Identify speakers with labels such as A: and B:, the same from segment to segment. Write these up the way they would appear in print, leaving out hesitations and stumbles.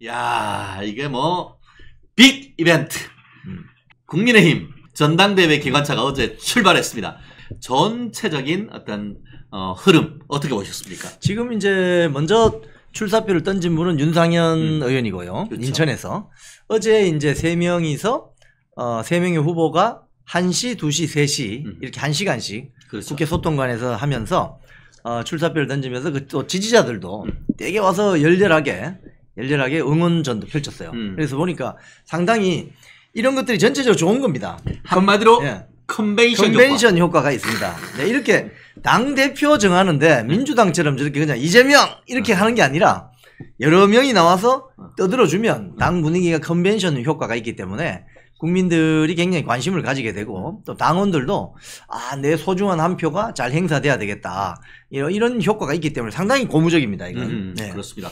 A: 야, 이게 뭐 빅 이벤트. 국민의힘 전당대회 기관차가 어제 출발했습니다. 전체적인 어떤 흐름 어떻게 보셨습니까?
B: 지금 이제 먼저 출사표를 던진 분은 윤상현 의원이고요.
A: 그렇죠.
B: 인천에서 어제 이제 세 명이서 세 명의 후보가 1시, 2시, 3시 이렇게 1시간씩
A: 그렇죠.
B: 국회 소통관에서 하면서 출사표를 던지면서 그 또 지지자들도 되게 와서 열렬하게 응원전도 펼쳤어요. 그래서 보니까 상당히 이런 것들이 전체적으로 좋은 겁니다.
A: 한마디로
B: 예.
A: 컨벤션
B: 효과가 있습니다. 네, 이렇게 당대표 정하는데 민주당처럼 저렇게 그냥 이재명 이렇게 하는 게 아니라 여러 명이 나와서 떠들어주면 당 분위기가 컨벤션 효과가 있기 때문에 국민들이 굉장히 관심을 가지게 되고 또 당원들도 내 소중한 한 표가 잘 행사돼야 되겠다. 이런 효과가 있기 때문에 상당히 고무적입니다. 이건. 네.
A: 그렇습니다.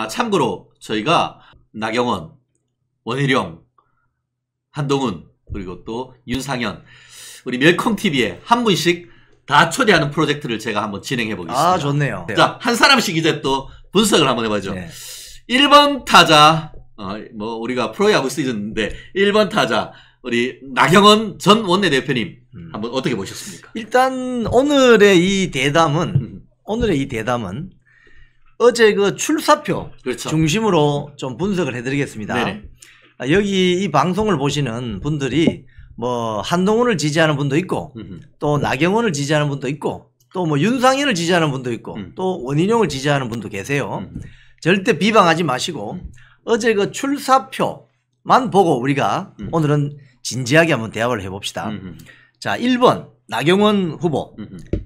A: 참고로 저희가 나경원, 원희룡, 한동훈 그리고 또 윤상현 우리 멸콩TV에 한 분씩 다 초대하는 프로젝트를 제가 한번 진행해 보겠습니다.
B: 좋네요.
A: 자, 한 사람씩 이제 또 분석을 한번 해보죠.
B: 네.
A: 1번 타자, 뭐 우리가 프로야구 시즌인데 1번 타자 우리 나경원 전 원내대표님 한번 어떻게 보셨습니까?
B: 일단 오늘의 이 대담은 어제 그 출사표
A: 그렇죠.
B: 중심으로 좀 분석을 해드리겠습니다.
A: 네네.
B: 여기 이 방송을 보시는 분들이 뭐 한동훈을 지지하는 분도 있고 또 나경원을 지지하는 분도 있고 또 뭐 윤상현을 지지하는 분도 있고 또 원희룡을 지지하는 분도 계세요. 절대 비방하지 마시고 어제 그 출사표만 보고 우리가 오늘은 진지하게 한번 대화를 해봅시다. 자, 1번 나경원 후보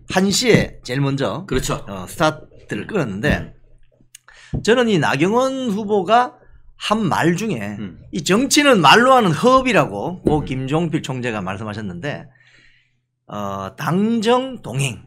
B: 1시에 제일 먼저
A: 그렇죠.
B: 스타트를 끌었는데 저는 이 나경원 후보가 한 말 중에 이 정치는 말로 하는 허업이라고 고 김종필 총재가 말씀하셨는데 당정 동행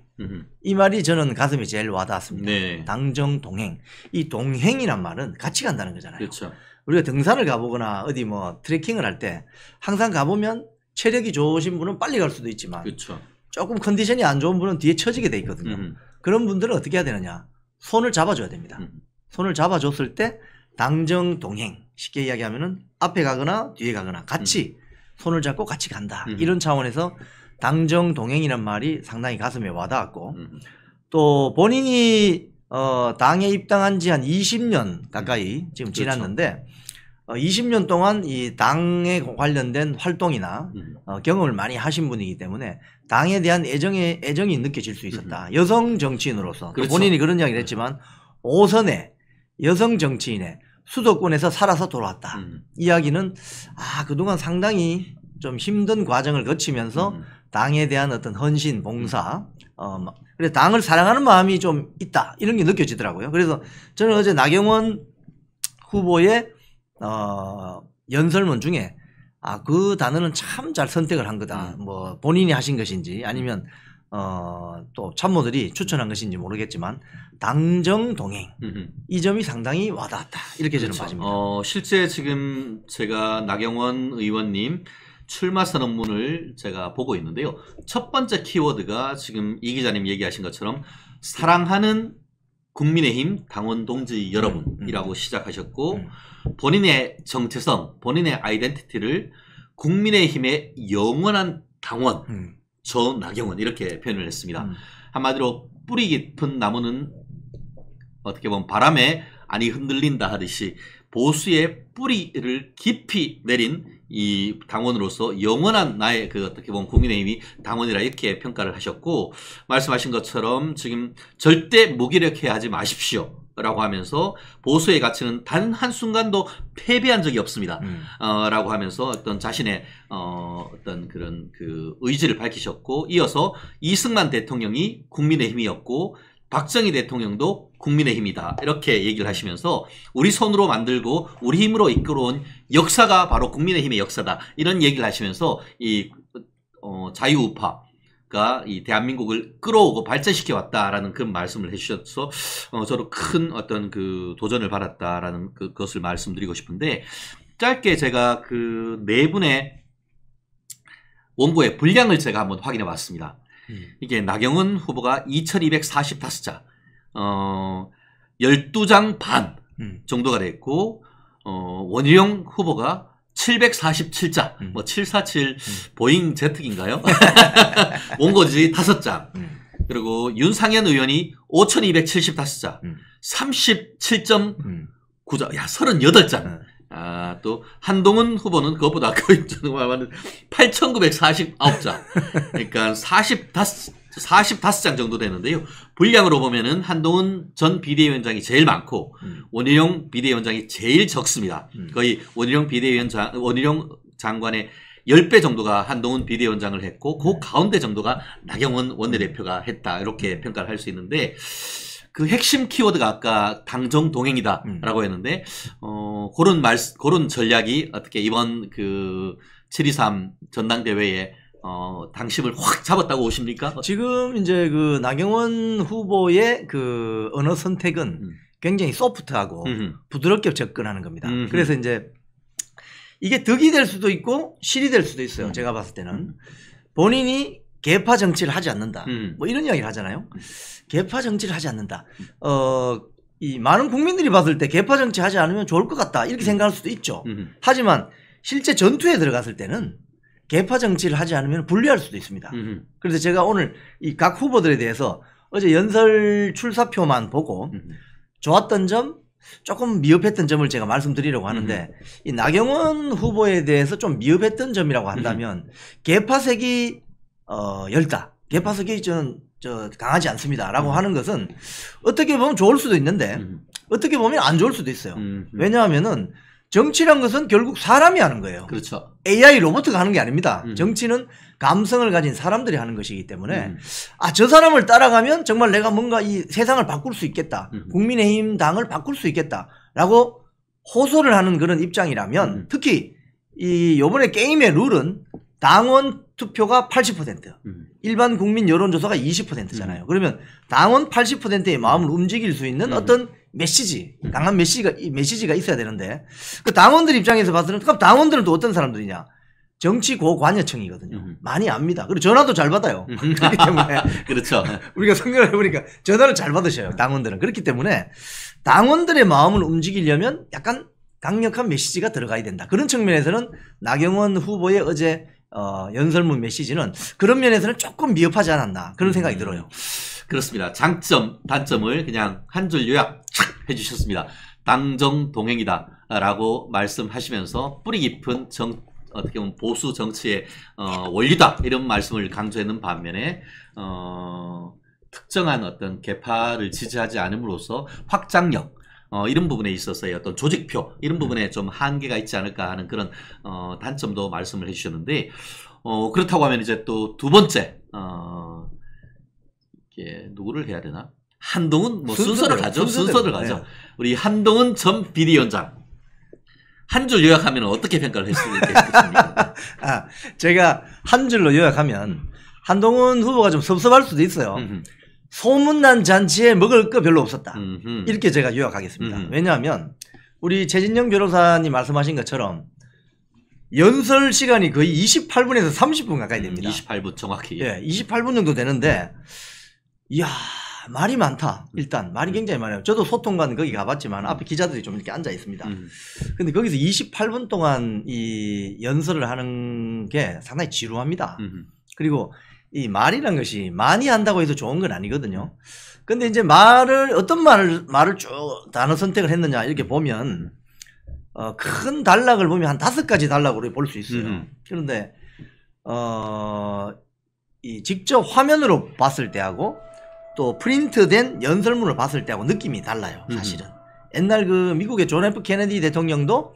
B: 이 말이 저는 가슴에 제일 와닿았습니다.
A: 네.
B: 당정 동행. 이 동행이란 말은 같이 간다는 거잖아요.
A: 그렇죠.
B: 우리가 등산을 가보거나 어디 뭐 트레킹을 할 때 항상 가보면 체력이 좋으신 분은 빨리 갈 수도 있지만
A: 그렇죠.
B: 조금 컨디션이 안 좋은 분은 뒤에 처지게 돼 있거든요. 그런 분들은 어떻게 해야 되느냐. 손을 잡아줘야 됩니다. 손을 잡아줬을 때 당정 동행. 쉽게 이야기하면은 앞에 가거나 뒤에 가거나 같이 손을 잡고 같이 간다. 이런 차원에서 당정 동행이란 말이 상당히 가슴에 와닿았고 또 본인이 당에 입당한 지 한 20년 가까이 지금
A: 그렇죠.
B: 지났는데 20년 동안 이 당에 관련된 활동이나 경험을 많이 하신 분이기 때문에 당에 대한 애정이 느껴질 수 있었다. 여성 정치인으로서
A: 그렇죠.
B: 본인이 그런 이야기를 했지만 5선의 여성 정치인의 수도권에서 살아서 돌아왔다. 이야기는 그동안 상당히 좀 힘든 과정을 거치면서 당에 대한 어떤 헌신, 봉사, 그래서 당을 사랑하는 마음이 좀 있다. 이런 게 느껴지더라고요. 그래서 저는 어제 나경원 후보의 연설문 중에 그 단어는 참 잘 선택을 한 거다. 뭐 본인이 하신 것인지 아니면 또 참모들이 추천한 것인지 모르겠지만 당정 동행 이 점이 상당히 와닿았다. 이렇게 저는
A: 그렇죠.
B: 봐집니다.
A: 실제 지금 제가 나경원 의원님 출마 선언문을 제가 보고 있는데요. 첫 번째 키워드가 지금 이 기자님 얘기하신 것처럼 사랑하는 국민의힘 당원 동지 여러분이라고 시작하셨고 본인의 정체성, 본인의 아이덴티티를 국민의힘의 영원한 당원 저 나경원 이렇게 표현을 했습니다. 한마디로 뿌리 깊은 나무는 어떻게 보면 바람에 아니 흔들린다 하듯이 보수의 뿌리를 깊이 내린 이 당원으로서 영원한 나의 어떻게 보면 국민의힘이 당원이라 이렇게 평가를 하셨고 말씀하신 것처럼 지금 절대 무기력해 하지 마십시오. 라고 하면서 보수의 가치는 단 한순간도 패배한 적이 없습니다. 라고 하면서 어떤 자신의 어떤 그런 그 의지를 밝히셨고 이어서 이승만 대통령이 국민의힘이었고 박정희 대통령도 국민의힘이다. 이렇게 얘기를 하시면서 우리 손으로 만들고 우리 힘으로 이끌어온 역사가 바로 국민의힘의 역사다. 이런 얘기를 하시면서 이 자유우파가 이 대한민국을 끌어오고 발전시켜 왔다라는 그런 말씀을 해주셔서 저도 큰 어떤 그 도전을 받았다라는 그것을 말씀드리고 싶은데 짧게 제가 그 네 분의 원고의 분량을 제가 한번 확인해 봤습니다. 이게 나경원 후보가 2245자, 12장 반 정도가 됐고, 원희룡 후보가 747자, 뭐 747 보잉 제트기인가요? 원고지 5장. 그리고 윤상현 의원이 5,275자, 37.9자, 야, 38장. 또 한동훈 후보는 그것보다 거의 8,949자. 그러니까 45장 정도 되는데요. 분량으로 보면은 한동훈 전 비대위원장이 제일 많고 원희룡 비대위원장이 제일 적습니다. 거의 원희룡 장관의 10배 정도가 한동훈 비대위원장을 했고 그 가운데 정도가 나경원 원내대표가 했다. 이렇게 평가를 할 수 있는데 그 핵심 키워드가 아까 당정 동행이다라고 했는데 그런 전략이 어떻게 이번 그 7.23 전당대회에 당심을 확 잡았다고 보십니까?
B: 지금 이제 그 나경원 후보의 그 언어 선택은 굉장히 소프트하고 부드럽게 접근하는 겁니다. 그래서 이제 이게 득이 될 수도 있고 실이 될 수도 있어요. 제가 봤을 때는 본인이 계파 정치를 하지 않는다. 뭐 이런 이야기를 하잖아요. 계파 정치를 하지 않는다. 이 많은 국민들이 봤을 때 계파 정치 하지 않으면 좋을 것 같다. 이렇게 생각할 수도 있죠. 하지만 실제 전투에 들어갔을 때는 계파 정치를 하지 않으면 불리할 수도 있습니다. 그래서 제가 오늘 이 각 후보들에 대해서 어제 연설 출사표만 보고 좋았던 점, 조금 미흡했던 점을 제가 말씀드리려고 하는데 이 나경원 후보에 대해서 좀 미흡했던 점이라고 한다면 계파색이 엷다. 계파색이 저는 강하지 않습니다라고 하는 것은 어떻게 보면 좋을 수도 있는데 어떻게 보면 안 좋을 수도 있어요. 왜냐하면은 정치란 것은 결국 사람이 하는 거예요.
A: 그렇죠.
B: AI 로봇가 하는 게 아닙니다. 정치는 감성을 가진 사람들이 하는 것이기 때문에 저 사람을 따라가면 정말 내가 뭔가 이 세상을 바꿀 수 있겠다. 국민의힘 당을 바꿀 수 있겠다라고 호소를 하는 그런 입장이라면 특히 이 요번에 게임의 룰은 당원 투표가 80%, 일반 국민 여론조사가 20%잖아요. 그러면 당원 80%의 마음을 움직일 수 있는 어떤 메시지, 강한 메시지가 있어야 되는데 그 당원들 입장에서 봐서는 그럼 당원들은 또 어떤 사람들이냐? 정치 고관여층이거든요. 많이 압니다. 그리고 전화도 잘 받아요. 그렇기 때문에
A: 그렇죠.
B: 우리가 생각을 해보니까 전화를 잘 받으셔요. 당원들은. 그렇기 때문에 당원들의 마음을 움직이려면 약간 강력한 메시지가 들어가야 된다. 그런 측면에서는 나경원 후보의 어제 연설문 메시지는 그런 면에서는 조금 미흡하지 않았나 그런 생각이 들어요.
A: 그렇습니다. 장점, 단점을 그냥 한 줄 요약 해주셨습니다. 당정 동행이다 라고 말씀하시면서 뿌리 깊은 어떻게 보면 보수 정치의 원리다 이런 말씀을 강조했는 반면에 특정한 어떤 계파를 지지하지 않음으로써 확장력 이런 부분에 있어서의 어떤 조직표 이런 부분에 좀 한계가 있지 않을까 하는 그런 단점도 말씀을 해주셨는데 그렇다고 하면 이제 또 두 번째 누구를 해야 되나? 한동훈 뭐 순서를 가죠. 순서를 가죠. 네. 우리 한동훈 전 비대위원장 한 줄 요약하면 어떻게 평가를 했을 수 있겠습니까?
B: 제가 한 줄로 요약하면 한동훈 후보가 좀 섭섭할 수도 있어요. 소문난 잔치에 먹을 거 별로 없었다. 이렇게 제가 요약하겠습니다. 왜냐하면 우리 최진영 변호사님 말씀하신 것처럼 연설 시간이 거의 28분에서 30분 가까이 됩니다.
A: 28분 정확히.
B: 예, 28분 정도 되는데 이야 말이 많다. 일단 말이 굉장히 많아요. 저도 소통관 거기 가봤지만 앞에 기자들이 좀 이렇게 앉아 있습니다. 근데 거기서 28분 동안 이 연설을 하는 게 상당히 지루합니다. 그리고 이 말이란 것이 많이 한다고 해서 좋은 건 아니거든요. 근데 이제 어떤 말을 쭉 단어 선택을 했느냐 이렇게 보면 큰 단락을 보면 한 5가지 단락으로 볼 수 있어요. 그런데 이 직접 화면으로 봤을 때하고 또 프린트된 연설문을 봤을 때하고 느낌이 달라요. 사실은 옛날 그 미국의 존 F 케네디 대통령도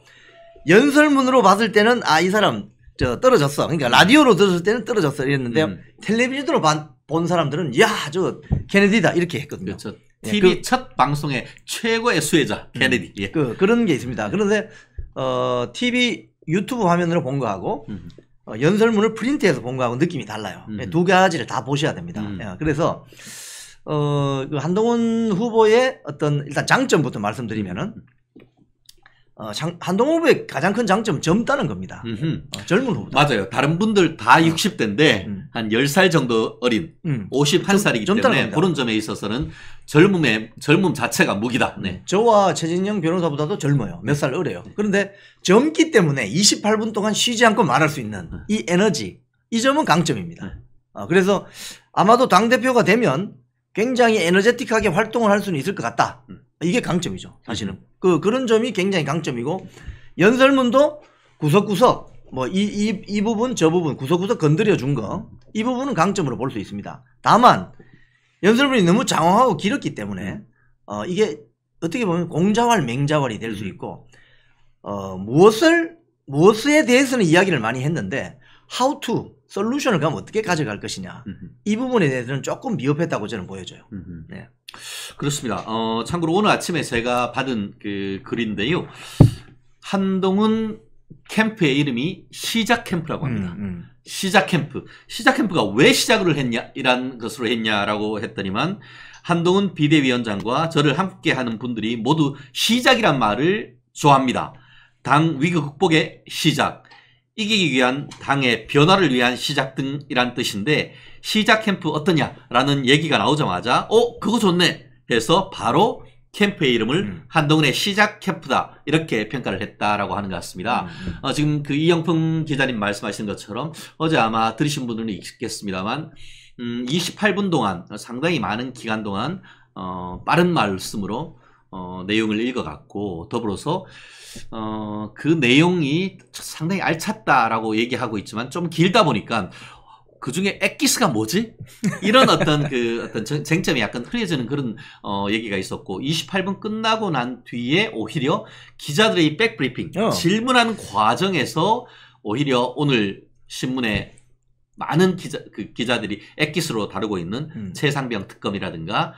B: 연설문으로 봤을 때는 이 사람 떨어졌어. 그러니까 라디오로 들었을 때는 떨어졌어 이랬는데 텔레비전으로 본 사람들은 야 저 케네디다 이렇게 했거든요.
A: 그렇죠. TV 첫 방송의 최고의 수혜자 케네디. 예.
B: 그런 게 있습니다. 그런데 TV 유튜브 화면으로 본 거하고 연설문을 프린트해서 본 거하고 느낌이 달라요. 두 가지를 다 보셔야 됩니다. 그래서 그 한동훈 후보의 어떤 일단 장점부터 말씀드리면은 한동훈 후보의 가장 큰 장점은 젊다는 겁니다. 젊은 후보.
A: 맞아요. 다른 분들 다 60대인데 한 10살 정도 어린 51살이기 때문에 그런 점에 있어서는 젊음 자체가 무기다. 네.
B: 저와 최진영 변호사보다도 젊어요. 몇 살 어려요. 그런데 젊기 때문에 28분 동안 쉬지 않고 말할 수 있는 이 에너지, 이 점은 강점입니다. 그래서 아마도 당대표가 되면 굉장히 에너제틱하게 활동을 할 수는 있을 것 같다. 이게 강점이죠. 사실은. 그런 점이 굉장히 강점이고, 연설문도 구석구석 뭐 이 부분 저 부분 구석구석 건드려 준 거, 이 부분은 강점으로 볼 수 있습니다. 다만 연설문이 너무 장황하고 길었기 때문에 이게 어떻게 보면 공자왈 맹자왈이 될 수 있고, 무엇에 대해서는 이야기를 많이 했는데 how to 솔루션을 그럼 어떻게 가져갈 것이냐, 이 부분에 대해서는 조금 미흡했다고 저는 보여져요. 네.
A: 그렇습니다. 참고로 오늘 아침에 제가 받은 그 글인데요, 한동훈 캠프의 이름이 시작 캠프라고 합니다. 시작 캠프. 시작 캠프가 왜 시작을 했냐, 이란 것으로 했냐라고 했더니만, 한동훈 비대위원장과 저를 함께하는 분들이 모두 시작이란 말을 좋아합니다. 당 위기 극복의 시작, 이기기 위한 당의 변화를 위한 시작 등이란 뜻인데, 시작 캠프 어떠냐라는 얘기가 나오자마자 그거 좋네 해서 바로 캠프의 이름을 한동훈의 시작 캠프다, 이렇게 평가를 했다라고 하는 것 같습니다. 지금 그 이영풍 기자님 말씀하신 것처럼 어제 아마 들으신 분들은 있겠습니다만 28분 동안 상당히 많은 기간 동안 빠른 말씀으로 내용을 읽어갔고, 더불어서 그 내용이 상당히 알찼다라고 얘기하고 있지만 좀 길다 보니까 그 중에 엑기스가 뭐지? 이런 어떤 쟁점이 약간 흐려지는 그런 얘기가 있었고, 28분 끝나고 난 뒤에 오히려 기자들의 백브리핑, 질문하는 과정에서 오히려 오늘 신문에 많은 기자들이 엑기스로 다루고 있는 최상병 특검이라든가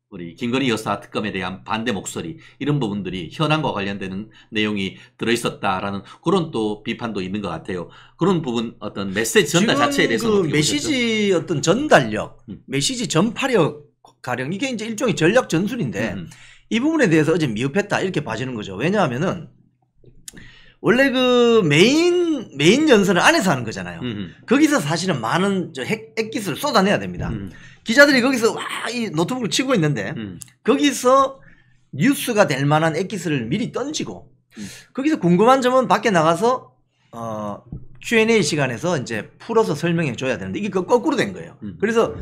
A: 우리 김건희 여사 특검에 대한 반대 목소리, 이런 부분들이 현안과 관련되는 내용이 들어있었다라는 그런 또 비판도 있는 것 같아요. 그런 부분, 어떤 메시지 전달 자체에 대해서
B: 메시지 어떤 전달력, 메시지 전파력 가령, 이게 이제 일종의 전략 전술인데 이 부분에 대해서 어제 미흡했다, 이렇게 봐지는 거죠. 왜냐하면은 원래 그 메인 연설을 안에서 하는 거잖아요. 거기서 사실은 많은 핵기술을 쏟아내야 됩니다. 기자들이 거기서 이 노트북을 치고 있는데 거기서 뉴스가 될 만한 액기스를 미리 던지고, 거기서 궁금한 점은 밖에 나가서 Q&A 시간에서 이제 풀어서 설명해 줘야 되는데, 이게 거꾸로 된 거예요. 그래서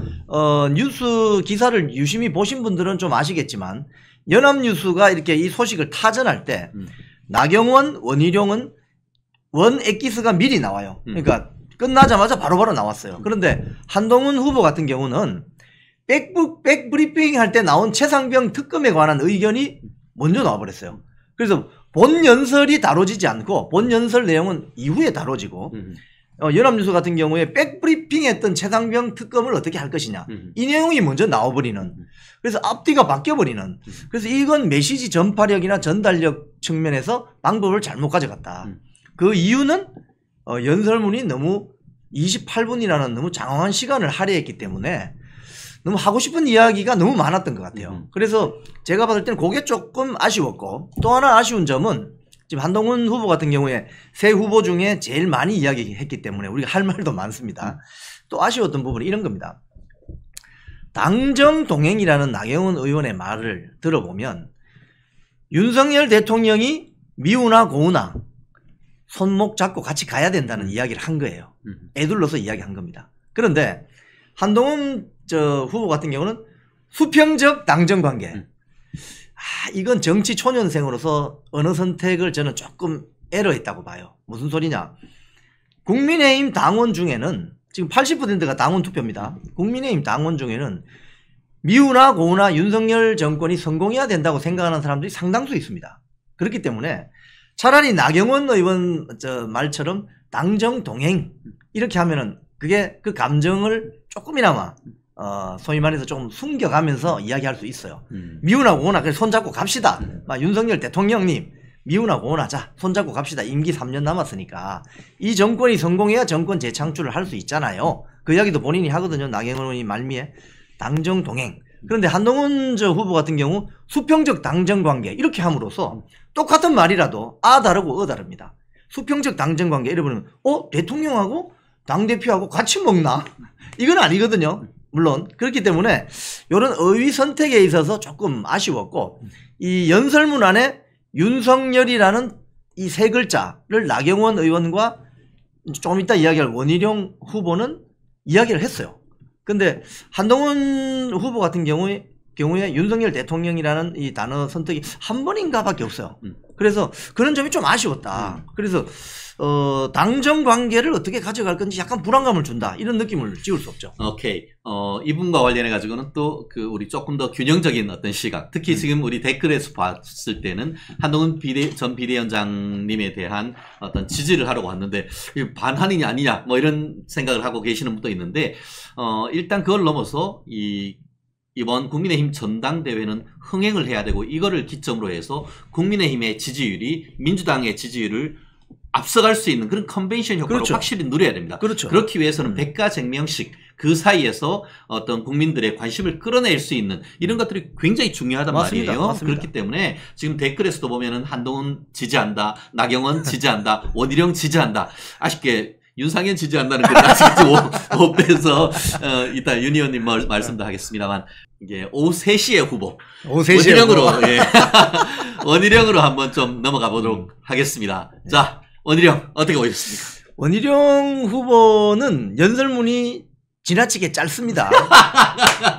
B: 뉴스 기사를 유심히 보신 분들은 좀 아시겠지만, 연합뉴스가 이렇게 이 소식을 타전할 때 나경원, 원희룡은 원 액기스가 미리 나와요. 그러니까 끝나자마자 바로바로 나왔어요. 그런데 한동훈 후보 같은 경우는 백브리핑 할 때 나온 최상병 특검에 관한 의견이 먼저 나와버렸어요. 그래서 본 연설이 다뤄지지 않고 본 연설 내용은 이후에 다뤄지고, 연합뉴스 같은 경우에 백브리핑 했던 최상병 특검을 어떻게 할 것이냐, 이 내용이 먼저 나와버리는, 그래서 앞뒤가 바뀌어버리는, 그래서 이건 메시지 전파력이나 전달력 측면에서 방법을 잘못 가져갔다. 그 이유는 연설문이 너무 28분이라는 너무 장황한 시간을 할애했기 때문에 너무 하고 싶은 이야기가 너무 많았던 것 같아요. 그래서 제가 봤을 때는 그게 조금 아쉬웠고, 또 하나 아쉬운 점은 지금 한동훈 후보 같은 경우에 세 후보 중에 제일 많이 이야기했기 때문에 우리가 할 말도 많습니다. 또 아쉬웠던 부분은 이런 겁니다. 당정 동행이라는 나경원 의원의 말을 들어보면 윤석열 대통령이 미우나 고우나 손목 잡고 같이 가야 된다는 이야기를 한 거예요. 애둘러서 이야기한 겁니다. 그런데 한동훈 후보 같은 경우는 수평적 당정관계, 이건 정치 초년생으로서 어느 선택을 저는 조금 에러했다고 봐요. 무슨 소리냐, 국민의힘 당원 중에는 지금 80%가 당원 투표입니다. 국민의힘 당원 중에는 미우나 고우나 윤석열 정권이 성공해야 된다고 생각하는 사람들이 상당수 있습니다. 그렇기 때문에 차라리 나경원 의원 말처럼 당정 동행 이렇게 하면은 그게 그 감정을 조금이나마 소위 말해서 조금 숨겨가면서 이야기할 수 있어요. 미우나 고우나 그래 손잡고 갑시다. 윤석열 대통령님 미우나 고우나 자 손잡고 갑시다. 임기 3년 남았으니까 이 정권이 성공해야 정권 재창출을 할 수 있잖아요. 그 이야기도 본인이 하거든요. 나경원 의원이 말미에 당정 동행, 그런데 한동훈 후보 같은 경우 수평적 당정 관계 이렇게 함으로써 똑같은 말이라도 아 다르고 다릅니다. 수평적 당정 관계 이러면 대통령하고 당대표하고 같이 먹나? 이건 아니거든요. 물론 그렇기 때문에 이런 어휘 선택에 있어서 조금 아쉬웠고 이 연설문 안에 윤석열이라는 이 세 글자를 나경원 의원과 조금 이따 이야기할 원희룡 후보는 이야기를 했어요. 근데 한동훈 후보 같은 경우에 윤석열 대통령이라는 이 단어 선택이 한 번인가 밖에 없어요. 그래서 그런 점이 좀 아쉬웠다. 그래서 당정 관계를 어떻게 가져갈 건지 약간 불안감을 준다. 이런 느낌을 지울 수 없죠.
A: 오케이. 이분과 관련해 가지고는 또 우리 조금 더 균형적인 어떤 시각. 특히 지금 우리 댓글에서 봤을 때는 한동훈 전 비대위원장님에 대한 어떤 지지를 하려고 왔는데 반환이냐 아니냐 뭐 이런 생각을 하고 계시는 분도 있는데 일단 그걸 넘어서 이번 국민의힘 전당대회는 흥행을 해야 되고 이거를 기점으로 해서 국민의힘의 지지율이 민주당의 지지율을 앞서갈 수 있는 그런 컨벤션 효과를
B: 그렇죠.
A: 확실히 누려야 됩니다.
B: 그렇죠.
A: 그렇기 위해서는 백가쟁명식 그 사이에서 어떤 국민들의 관심을 끌어낼 수 있는 이런 것들이 굉장히 중요하단
B: 맞습니다.
A: 말이에요.
B: 맞습니다.
A: 그렇기 때문에 지금 댓글에서도 보면은 한동훈 지지한다, 나경원 지지한다, 원희룡 지지한다. 아쉽게 윤상현 지지한다는 게 아직 못 빼서 이따 윤 의원님 말씀도 하겠습니다만 이게 오후 3시에 후보 원희룡으로 원희룡으로 한번 좀 넘어가 보도록 하겠습니다. 자, 원희룡 어떻게 보셨습니까?
B: 원희룡 후보는 연설문이 지나치게 짧습니다.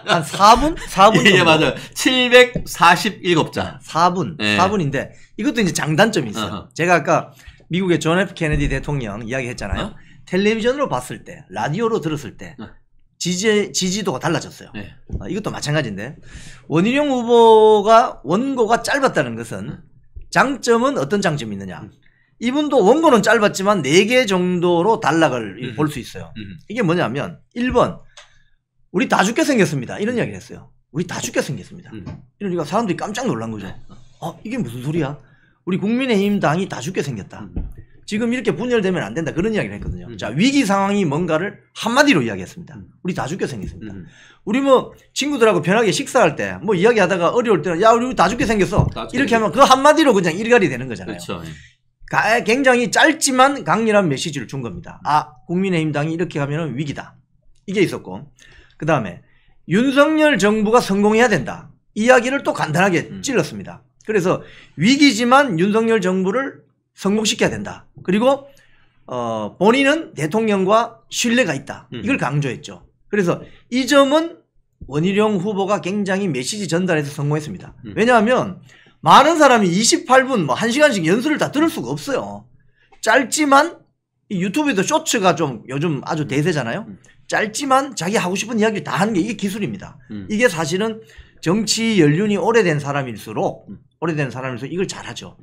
B: 한 4분? 4분 정도.
A: 예, 맞아요. 747자.
B: 4분.
A: 예.
B: 4분인데 이것도 이제 장단점이 있어요. 제가 아까 미국의 존 F 케네디 대통령 이야기했잖아요. 텔레비전으로 봤을 때, 라디오로 들었을 때 지지도가 달라졌어요.
A: 네.
B: 이것도 마찬가지인데 원희룡 후보가 원고가 짧았다는 것은 장점은 어떤 장점이 있느냐. 이분도 원고는 짧았지만 4개 정도로 단락을 볼 수 있어요. 이게 뭐냐면 1번 우리 다 죽게 생겼습니다. 이런 이야기를 했어요. 우리 다 죽게 생겼습니다. 이러니까 사람들이 깜짝 놀란 거죠. 이게 무슨 소리야? 우리 국민의힘 당이 다 죽게 생겼다. 지금 이렇게 분열되면 안 된다. 그런 이야기를 했거든요. 자, 위기 상황이 뭔가를 한마디로 이야기했습니다. 우리 다 죽게 생겼습니다. 우리 뭐 친구들하고 편하게 식사할 때 뭐 이야기하다가 어려울 때는 야, 우리 다 죽게 생겼어. 이렇게 하면 그 한마디로 그냥 일갈이 되는 거잖아요.
A: 그렇죠.
B: 굉장히 짧지만 강렬한 메시지를 준 겁니다. 국민의힘 당이 이렇게 가면 위기다. 이게 있었고 그 다음에 윤석열 정부가 성공해야 된다. 이야기를 또 간단하게 찔렀습니다. 그래서 위기지만 윤석열 정부를 성공시켜야 된다. 그리고 본인은 대통령과 신뢰가 있다. 이걸 강조했죠. 그래서 이 점은 원희룡 후보가 굉장히 메시지 전달에서 성공했습니다. 왜냐하면 많은 사람이 28분 뭐 1시간씩 연설을 다 들을 수가 없어요. 짧지만 유튜브에도 쇼츠가 좀 요즘 아주 대세잖아요. 짧지만 자기 하고 싶은 이야기를 다 하는 게 이게 기술입니다. 이게 사실은 정치 연륜이 오래된 사람일수록 이걸 잘하죠.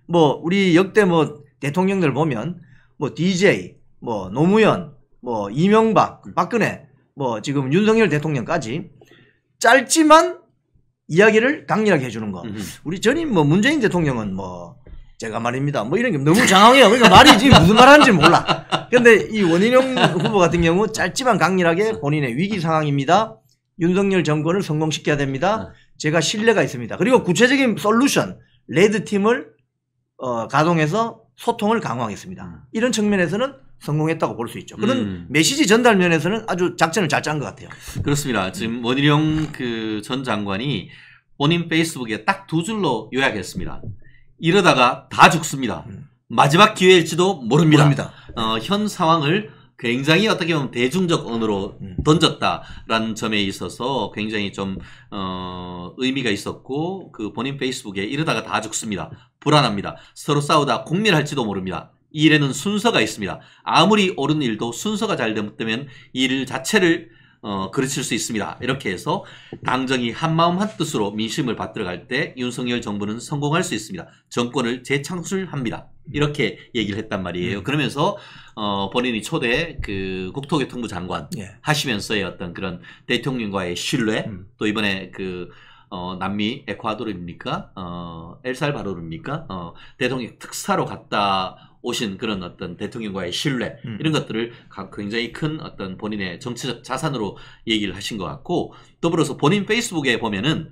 B: 뭐 우리 역대 뭐 대통령들 보면 뭐 DJ, 뭐 노무현, 뭐 이명박, 박근혜, 뭐 지금 윤석열 대통령까지 짧지만 이야기를 강렬하게 해주는 거. 우리 전임 뭐 문재인 대통령은 뭐 제가 말입니다. 뭐 이런 게 너무 장황해요. 그러니까 말이 지금 무슨 말 하는지 몰라. 근데 이 원희룡 후보 같은 경우 짧지만 강렬하게 본인의 위기 상황입니다. 윤석열 정권을 성공시켜야 됩니다. 제가 신뢰가 있습니다. 그리고 구체적인 솔루션, 레드팀을 가동해서 소통을 강화하겠습니다. 이런 측면에서는 성공했다고 볼 수 있죠. 그런 메시지 전달 면에서는 아주 작전을 잘 짠 것 같아요.
A: 그렇습니다. 지금 원희룡 전 장관이 본인 페이스북에 딱 2줄로 요약했습니다. 이러다가 다 죽습니다. 마지막 기회일지도 모릅니다. 현 상황을 굉장히 어떻게 보면 대중적 언어로 던졌다라는 점에 있어서 굉장히 좀 의미가 있었고 그 본인 페이스북에 이러다가 다 죽습니다. 불안합니다. 서로 싸우다 공멸할지도 모릅니다. 이 일에는 순서가 있습니다. 아무리 옳은 일도 순서가 잘 되면 이 일 자체를 그르칠 수 있습니다. 이렇게 해서 당정이 한마음 한뜻으로 민심을 받들어갈 때 윤석열 정부는 성공할 수 있습니다. 정권을 재창출합니다. 이렇게 얘기를 했단 말이에요. 그러면서 본인이 초대 국토교통부 장관 하시면서의 어떤 그런 대통령과의 신뢰 또 이번에 남미 에콰도르입니까? 엘살바도르입니까? 대통령 특사로 갔다 오신 그런 어떤 대통령과의 신뢰 이런 것들을 굉장히 큰 어떤 본인의 정치적 자산으로 얘기를 하신 것 같고, 더불어서 본인 페이스북에 보면은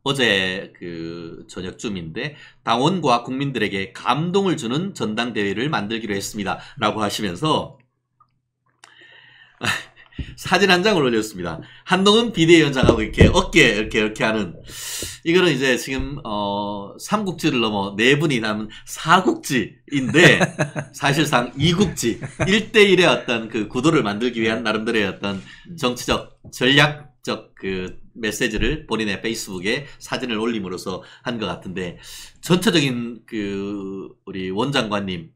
A: 어제 그 저녁쯤인데 당원과 국민들에게 감동을 주는 전당대회를 만들기로 했습니다 라고 하시면서 사진 한 장을 올렸습니다. 한동훈 비대위원장하고 이렇게 어깨 이렇게 하는, 이거는 이제 지금 삼국지를 넘어 네 분이 남은 사국지인데 사실상 이국지 1대1의 어떤 그 구도를 만들기 위한 나름대로의 어떤 정치적 전략적 그 메시지를 본인의 페이스북에 사진을 올림으로써 한 것 같은데, 전체적인 그 우리 원장관님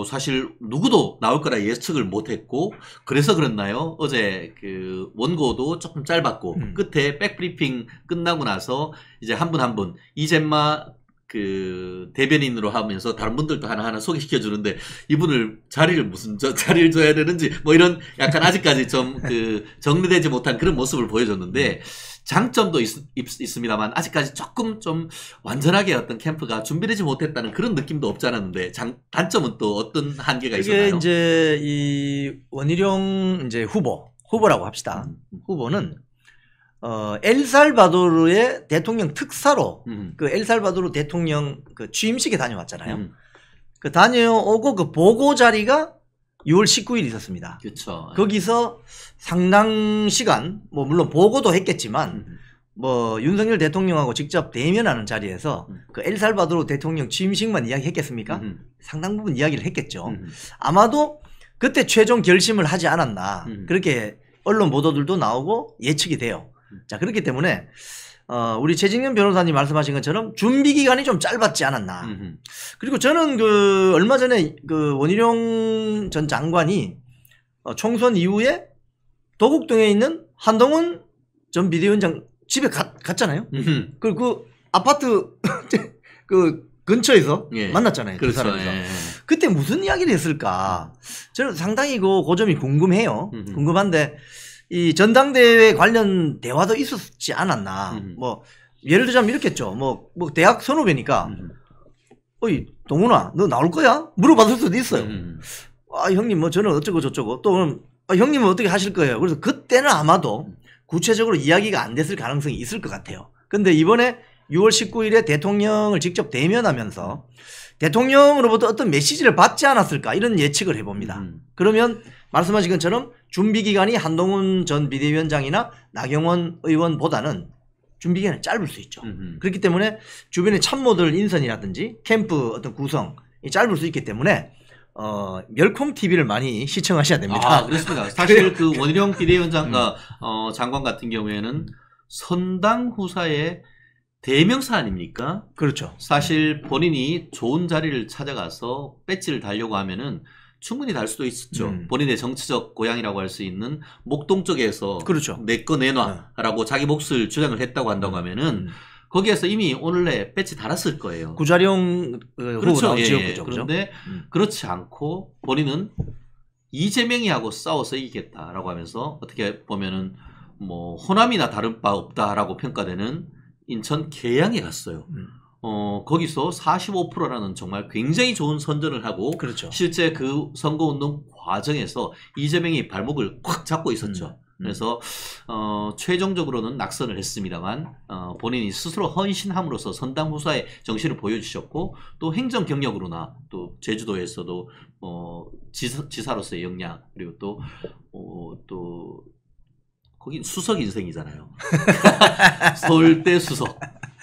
A: 사실 누구도 나올 거라 예측을 못했고, 그래서 그렇나요? 어제 그 원고도 조금 짧았고 끝에 백브리핑 끝나고 나서 이제 한 분 한 분 이젠마 그 대변인으로 하면서 다른 분들도 하나하나 소개시켜 주는데, 이분을 무슨 자리를 줘야 되는지 뭐 이런 약간 아직까지 좀 그 정리되지 못한 그런 모습을 보여줬는데, 장점도 있습니다만 아직까지 조금 좀 완전하게 어떤 캠프가 준비되지 못했다는 그런 느낌도 없지 않았는데, 단점은 또 어떤 한계가 있었나요?
B: 이게 이제 이 원희룡 이제 후보라고 합시다. 후보는 엘살바도르의 대통령 특사로 그 엘살바도르 대통령 그 취임식에 다녀왔잖아요. 그 다녀오고 그 보고 자리가 6월 19일 있었습니다.
A: 그렇죠.
B: 거기서 상당 시간 뭐 물론 보고도 했겠지만 뭐 윤석열 대통령하고 직접 대면하는 자리에서 그 엘살바도르 대통령 취임식만 이야기했겠습니까? 상당 부분 이야기를 했겠죠. 아마도 그때 최종 결심을 하지 않았나 그렇게 언론 보도들도 나오고 예측이 돼요. 자, 그렇기 때문에 우리 최진경 변호사님 말씀하신 것처럼 준비 기간이 좀 짧았지 않았나. 그리고 저는 그 얼마 전에 그 원희룡 전 장관이 총선 이후에 도곡동에 있는 한동훈 전 비대위원장 집에 갔잖아요. 그리고 그 아파트 그 근처에서
A: 예.
B: 만났잖아요.
A: 그렇죠.
B: 그 사람에서.
A: 예.
B: 그때 무슨 이야기를 했을까? 저는 상당히 그 점이 궁금해요. 궁금한데 이 전당대회 관련 대화도 있었지 않았나. 뭐 예를 들자면 이렇겠죠. 뭐 대학 선후배니까 어이 동훈아 너 나올 거야? 물어봤을 수도 있어요. 아 형님 뭐 저는 어쩌고 저쩌고 또 형님은 어떻게 하실 거예요? 그래서 그때는 아마도 구체적으로 이야기가 안 됐을 가능성이 있을 것 같아요. 근데 이번에 6월 19일에 대통령을 직접 대면하면서 대통령으로부터 어떤 메시지를 받지 않았을까 이런 예측을 해봅니다. 그러면 말씀하신 것처럼 준비 기간이 한동훈 전 비대위원장이나 나경원 의원보다는 준비 기간이 짧을 수 있죠. 그렇기 때문에 주변의 참모들 인선이라든지 캠프 어떤 구성이 짧을 수 있기 때문에 멸콩 TV를 많이 시청하셔야 됩니다.
A: 아, 그렇습니다. 사실 그 원희룡 비대위원장과 장관 같은 경우에는 선당 후사의 대명사 아닙니까?
B: 그렇죠.
A: 사실 본인이 좋은 자리를 찾아가서 배지를 달려고 하면은 충분히 달 수도 있었죠. 본인의 정치적 고향이라고 할 수 있는 목동 쪽에서
B: 그렇죠.
A: 내 거 내놔라고 자기 몫을 주장을 했다고 한다고 하면은 거기에서 이미 오늘내 배지 달았을 거예요.
B: 구자룡
A: 그렇죠. 예,
B: 지역구죠.
A: 그런데 그렇지 않고 본인은 이재명이하고 싸워서 이기겠다라고 하면서 어떻게 보면은 뭐 호남이나 다른 바 없다라고 평가되는 인천 계양에 갔어요. 거기서 45%라는 정말 굉장히 좋은 선전을 하고
B: 그렇죠.
A: 실제 그 선거운동 과정에서 이재명이 발목을 꽉 잡고 있었죠. 그래서 최종적으로는 낙선을 했습니다만 본인이 스스로 헌신함으로써 선당 후사의 정신을 보여주셨고, 또 행정 경력으로나 또 제주도에서도 지사로서의 역량, 그리고 또 거긴 수석 인생이잖아요. 서울대 수석,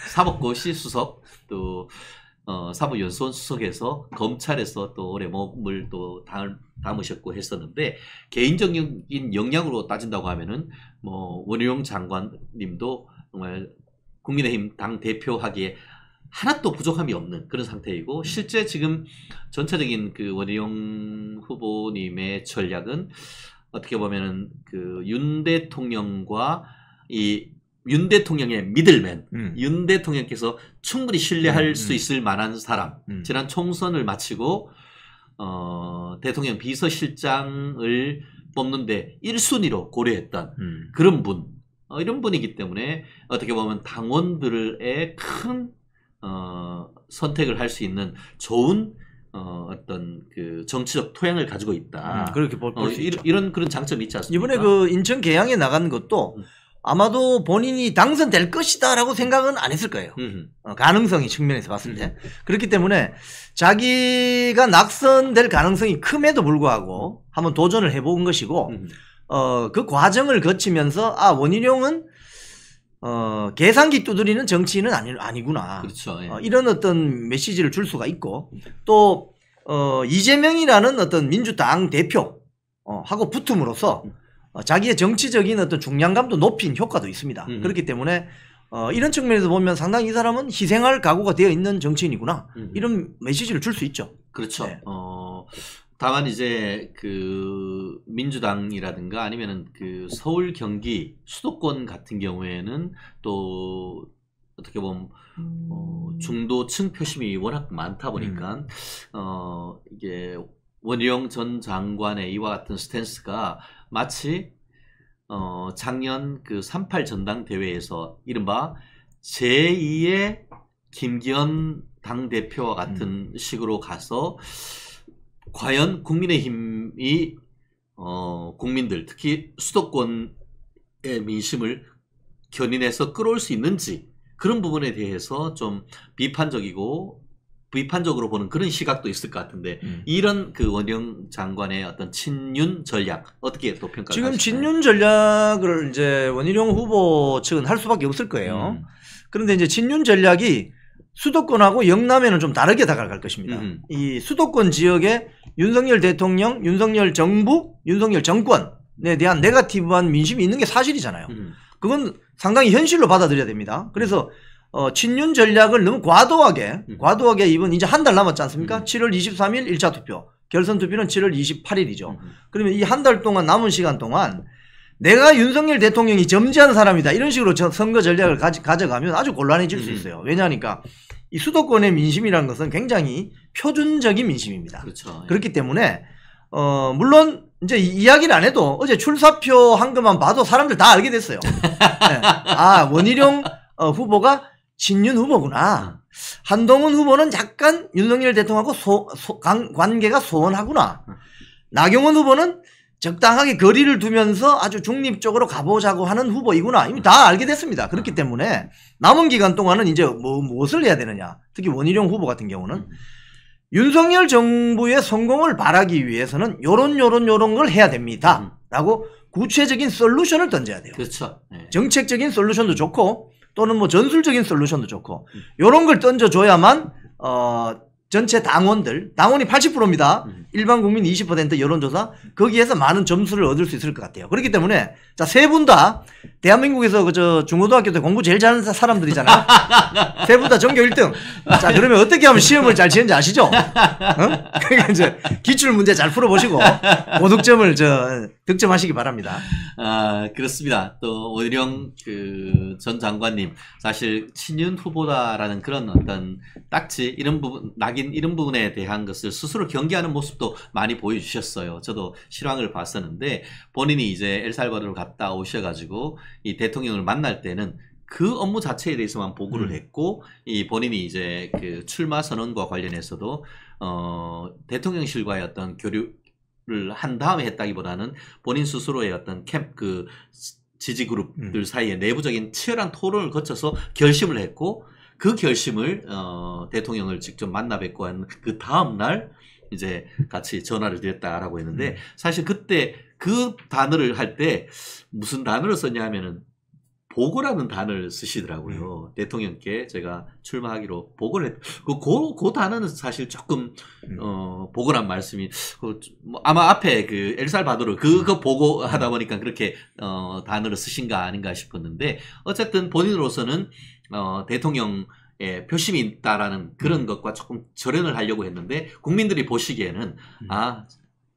A: 사법고시 수석, 또 사법연수원 수석에서 검찰에서 또 오래 몸을 또 담으셨고 했었는데, 개인적인 역량으로 따진다고 하면은 뭐 원희룡 장관님도 정말 국민의힘 당 대표하기에 하나도 부족함이 없는 그런 상태이고, 실제 지금 전체적인 그 원희룡 후보님의 전략은 어떻게 보면은 그 윤 대통령과 윤 대통령의 미들맨, 윤 대통령께서 충분히 신뢰할 수 있을 만한 사람, 지난 총선을 마치고 대통령 비서실장을 뽑는데 1순위로 고려했던 그런 분, 이런 분이기 때문에 어떻게 보면 당원들의 큰 선택을 할 수 있는 좋은 어떤 그 정치적 토양을 가지고 있다.
B: 그렇게 볼 수 있죠.
A: 이런 그런 장점이 있지 않습니까?
B: 이번에 그 인천 계양에 나간 것도 아마도 본인이 당선될 것이다라고 생각은 안 했을 거예요. 가능성이 측면에서 봤을 때. 그렇기 때문에 자기가 낙선될 가능성이 큼에도 불구하고 한번 도전을 해본 것이고 그 과정을 거치면서 원희룡은 계산기 두드리는 정치인은 아니구나.
A: 그렇죠. 예.
B: 이런 어떤 메시지를 줄 수가 있고 또 이재명이라는 어떤 민주당 대표 하고 붙음으로써 자기의 정치적인 어떤 중량감도 높인 효과도 있습니다. 그렇기 때문에 이런 측면에서 보면 상당히 이 사람은 희생할 각오가 되어 있는 정치인이구나. 이런 메시지를 줄 수 있죠.
A: 그렇죠.
B: 네.
A: 다만 이제 그 민주당이라든가 아니면은 그 서울 경기 수도권 같은 경우에는 또 어떻게 보면 중도층 표심이 워낙 많다 보니까 이게 원희룡 전 장관의 이와 같은 스탠스가 마치 작년 그 3.8 전당대회에서 이른바 제2의 김기현 당대표와 같은 식으로 가서 과연 국민의힘이 국민들 특히 수도권의 민심을 견인해서 끌어올 수 있는지 그런 부분에 대해서 좀 비판적으로 보는 그런 시각도 있을 것 같은데 이런 그 원희룡 장관의 어떤 친윤 전략 어떻게 또 평가하시나요?
B: 지금 친윤 전략을 이제 원희룡 후보 측은 할 수밖에 없을 거예요. 그런데 이제 친윤 전략이 수도권하고 영남에는 좀 다르게 다가갈 것입니다. 이 수도권 지역에 윤석열 대통령, 윤석열 정부, 윤석열 정권에 대한 네거티브한 민심이 있는 게 사실이잖아요. 그건 상당히 현실로 받아들여야 됩니다. 그래서 친윤 전략을 너무 과도하게 이번 이제 한 달 남았지 않습니까? 7월 23일 1차 투표, 결선 투표는 7월 28일이죠. 그러면 이 한 달 동안 남은 시간 동안 내가 윤석열 대통령이 점지한 사람이다 이런 식으로 선거 전략을 가져가면 아주 곤란해질 수 있어요. 왜냐하니까 이 수도권의 민심이라는 것은 굉장히 표준적인 민심입니다.
A: 그렇죠.
B: 그렇기 때문에 물론 이제 이야기를 안 해도 어제 출사표 한 것만 봐도 사람들 다 알게 됐어요. 네. 원희룡 후보가 친윤 후보구나. 한동훈 후보는 약간 윤석열 대통령하고 관계가 소원하구나. 나경원 후보는 적당하게 거리를 두면서 아주 중립적으로 가보자고 하는 후보이구나. 이미 다 알게 됐습니다. 그렇기 때문에 남은 기간 동안은 이제 무엇을 해야 되느냐. 특히 원희룡 후보 같은 경우는 윤석열 정부의 성공을 바라기 위해서는 요런 걸 해야 됩니다. 라고 구체적인 솔루션을 던져야 돼요.
A: 그렇죠. 네.
B: 정책적인 솔루션도 좋고 또는 뭐 전술적인 솔루션도 좋고 요런 걸 던져줘야만 전체 당원이 80%입니다. 일반 국민 20% 여론조사 거기에서 많은 점수를 얻을 수 있을 것 같아요. 그렇기 때문에 자, 세 분 다 대한민국에서 저 중고등학교 때 공부 제일 잘하는 사람들이잖아요. 세 분 다 전교 1등. 자, 그러면 어떻게 하면 시험을 잘 치는지 아시죠? 그러니까 이제 기출 문제 잘 풀어보시고 고득점을 득점하시기 바랍니다.
A: 그렇습니다. 또 원희룡 그 전 장관님 사실 친윤 후보다라는 그런 어떤 딱지 이런 부분 낙인 이런 부분에 대한 것을 스스로 경계하는 모습도 많이 보여주셨어요. 저도 실황을 봤었는데 본인이 이제 엘살바도르 갔다 오셔가지고 이 대통령을 만날 때는 그 업무 자체에 대해서만 보고를 했고 이 본인이 이제 그 출마 선언과 관련해서도 대통령실과의 어떤 교류를 한 다음에 했다기보다는 본인 스스로의 어떤 그 지지 그룹들 사이에 내부적인 치열한 토론을 거쳐서 결심을 했고 그 결심을 대통령을 직접 만나 뵙고 한 그 다음 날 이제 같이 전화를 드렸다라고 했는데 사실 그때 그 단어를 할 때 무슨 단어를 썼냐 하면은 보고라는 단어를 쓰시더라고요. 대통령께 제가 출마하기로 보고를 그 단어는 사실 조금 보고란 말씀이 아마 앞에 그 엘살바도르 그거 보고하다 보니까 그렇게 단어를 쓰신가 아닌가 싶었는데 어쨌든 본인으로서는 대통령의 표심이 있다라는 그런 것과 조금 절연을 하려고 했는데 국민들이 보시기에는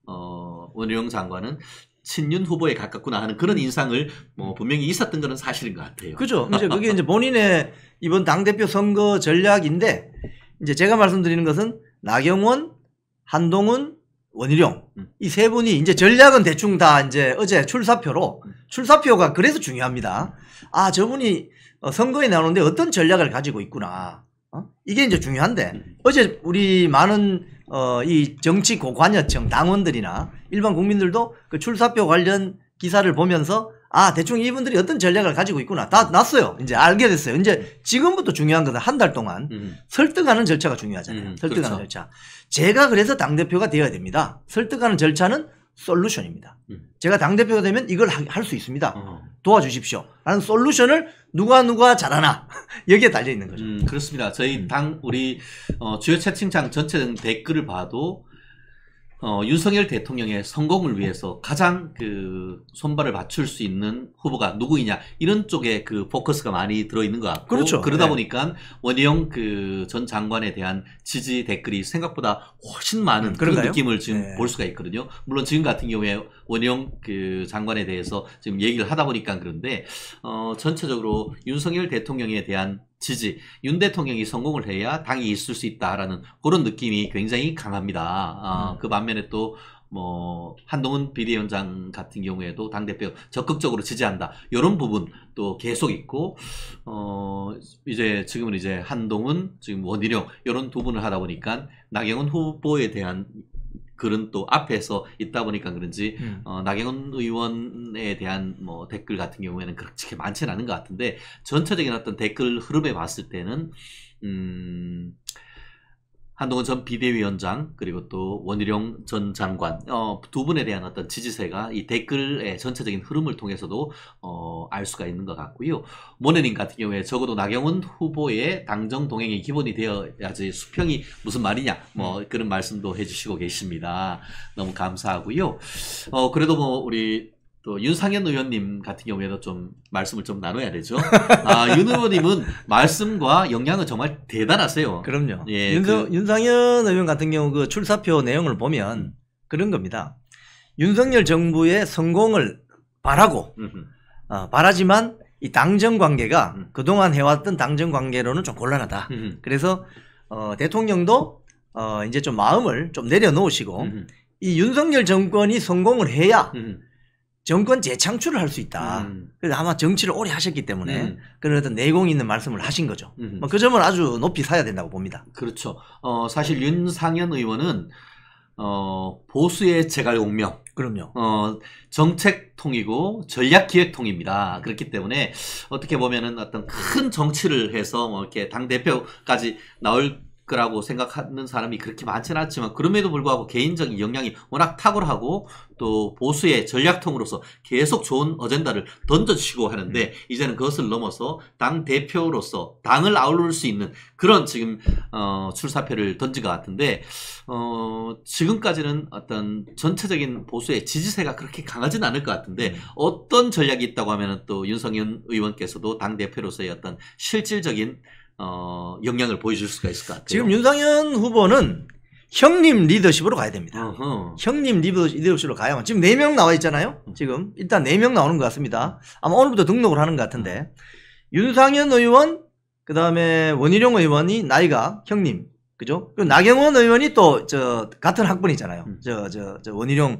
A: 원희룡 장관은 친윤 후보에 가깝구나 하는 그런 인상을 분명히 있었던 것은 사실인 것 같아요.
B: 그죠. 이제 그게 이제 본인의 이번 당대표 선거 전략인데 이제 제가 말씀드리는 것은 나경원, 한동훈, 원희룡 이 세 분이 이제 전략은 대충 다 이제 어제 출사표가 그래서 중요합니다. 저분이 선거에 나오는데 어떤 전략을 가지고 있구나. 이게 이제 중요한데 어제 우리 많은 이 정치 고관여층 당원들이나 일반 국민들도 그 출사표 관련 기사를 보면서 아, 대충 이분들이 어떤 전략을 가지고 있구나. 다 났어요. 이제 알게 됐어요. 이제 지금부터 중요한 것은 한 달 동안 설득하는 절차가 중요하잖아요. 설득하는
A: 그렇죠.
B: 절차. 제가 그래서 당대표가 되어야 됩니다. 설득하는 절차는 솔루션입니다. 제가 당대표가 되면 이걸 할 수 있습니다. 도와주십시오. 라는 솔루션을 누가 잘하나 여기에 달려 있는 거죠.
A: 그렇습니다. 저희 우리 주요 채팅창 전체 댓글을 봐도 윤석열 대통령의 성공을 위해서 가장 그 손발을 맞출 수 있는 후보가 누구이냐 이런 쪽에 그 포커스가 많이 들어있는 것 같고
B: 그렇죠.
A: 그러다
B: 네.
A: 보니까 원희영 그 전 장관에 대한 지지 댓글이 생각보다 훨씬 많은 그런 느낌을 지금
B: 네.
A: 볼 수가 있거든요. 물론 지금 같은 경우에 원희영 그 장관에 대해서 지금 얘기를 하다 보니까 그런데 전체적으로 윤석열 대통령에 대한 지지, 윤 대통령이 성공을 해야 당이 있을 수 있다라는 그런 느낌이 굉장히 강합니다. 그 반면에 또 뭐 한동훈 비대위원장 같은 경우에도 당대표 적극적으로 지지한다. 이런 부분 또 계속 있고 이제 지금은 이제 한동훈, 지금 원희룡 이런 두 분을 하다 보니까 나경원 후보에 대한 글은 또 앞에서 있다 보니까 그런지 나경원 의원에 대한 뭐 댓글 같은 경우에는 그렇게 많지는 않은 것 같은데 전체적인 어떤 댓글 흐름에 봤을 때는 한동훈 전 비대위원장 그리고 또 원희룡 전 장관 두 분에 대한 어떤 지지세가 이 댓글의 전체적인 흐름을 통해서도 알 수가 있는 것 같고요. 모네님 같은 경우에 적어도 나경원 후보의 당정 동행이 기본이 되어야지 수평이 무슨 말이냐 뭐 그런 말씀도 해주시고 계십니다. 너무 감사하고요. 그래도 뭐 우리 또 윤상현 의원님 같은 경우에도 좀 말씀을 좀 나눠야 되죠. 윤 의원님은 말씀과 역량은 정말 대단하세요.
B: 그럼요.
A: 예,
B: 윤상현 의원 같은 경우 그 출사표 내용을 보면 그런 겁니다. 윤석열 정부의 성공을 바라고 바라지만 이 당정 관계가 그동안 해왔던 당정 관계로는 좀 곤란하다. 그래서 대통령도 이제 좀 마음을 좀 내려놓으시고 이 윤석열 정권이 성공을 해야 정권 재창출을 할 수 있다. 그래서 아마 정치를 오래 하셨기 때문에 그런 어떤 내공이 있는 말씀을 하신 거죠. 그 점을 아주 높이 사야 된다고 봅니다.
A: 그렇죠. 사실 윤상현 의원은 보수의 제갈공명.
B: 그럼요.
A: 정책통이고 전략기획통입니다. 그렇기 때문에 어떻게 보면은 어떤 큰 정치를 해서 뭐 이렇게 당대표까지 나올 거라고 생각하는 사람이 그렇게 많지는 않지만 그럼에도 불구하고 개인적인 역량이 워낙 탁월하고 또 보수의 전략통으로서 계속 좋은 어젠다를 던져주시고 하는데 이제는 그것을 넘어서 당대표로서 당을 아우를 수 있는 그런 지금 출사표를 던진 것 같은데 지금까지는 어떤 전체적인 보수의 지지세가 그렇게 강하지는 않을 것 같은데 어떤 전략이 있다고 하면 또 윤석열 의원께서도 당대표로서의 어떤 실질적인 역량을 보여줄 수가 있을 것 같아요.
B: 지금 윤상현 후보는 형님 리더십으로 가야 됩니다. 형님 리더십으로 가야만. 지금 4명 나와 있잖아요. 지금 일단 4명 나오는 것 같습니다. 아마 오늘부터 등록을 하는 것 같은데 윤상현 의원 그 다음에 원희룡 의원이 나이가 형님 그죠? 그리고 나경원 의원이 또 같은 학번이잖아요. 원희룡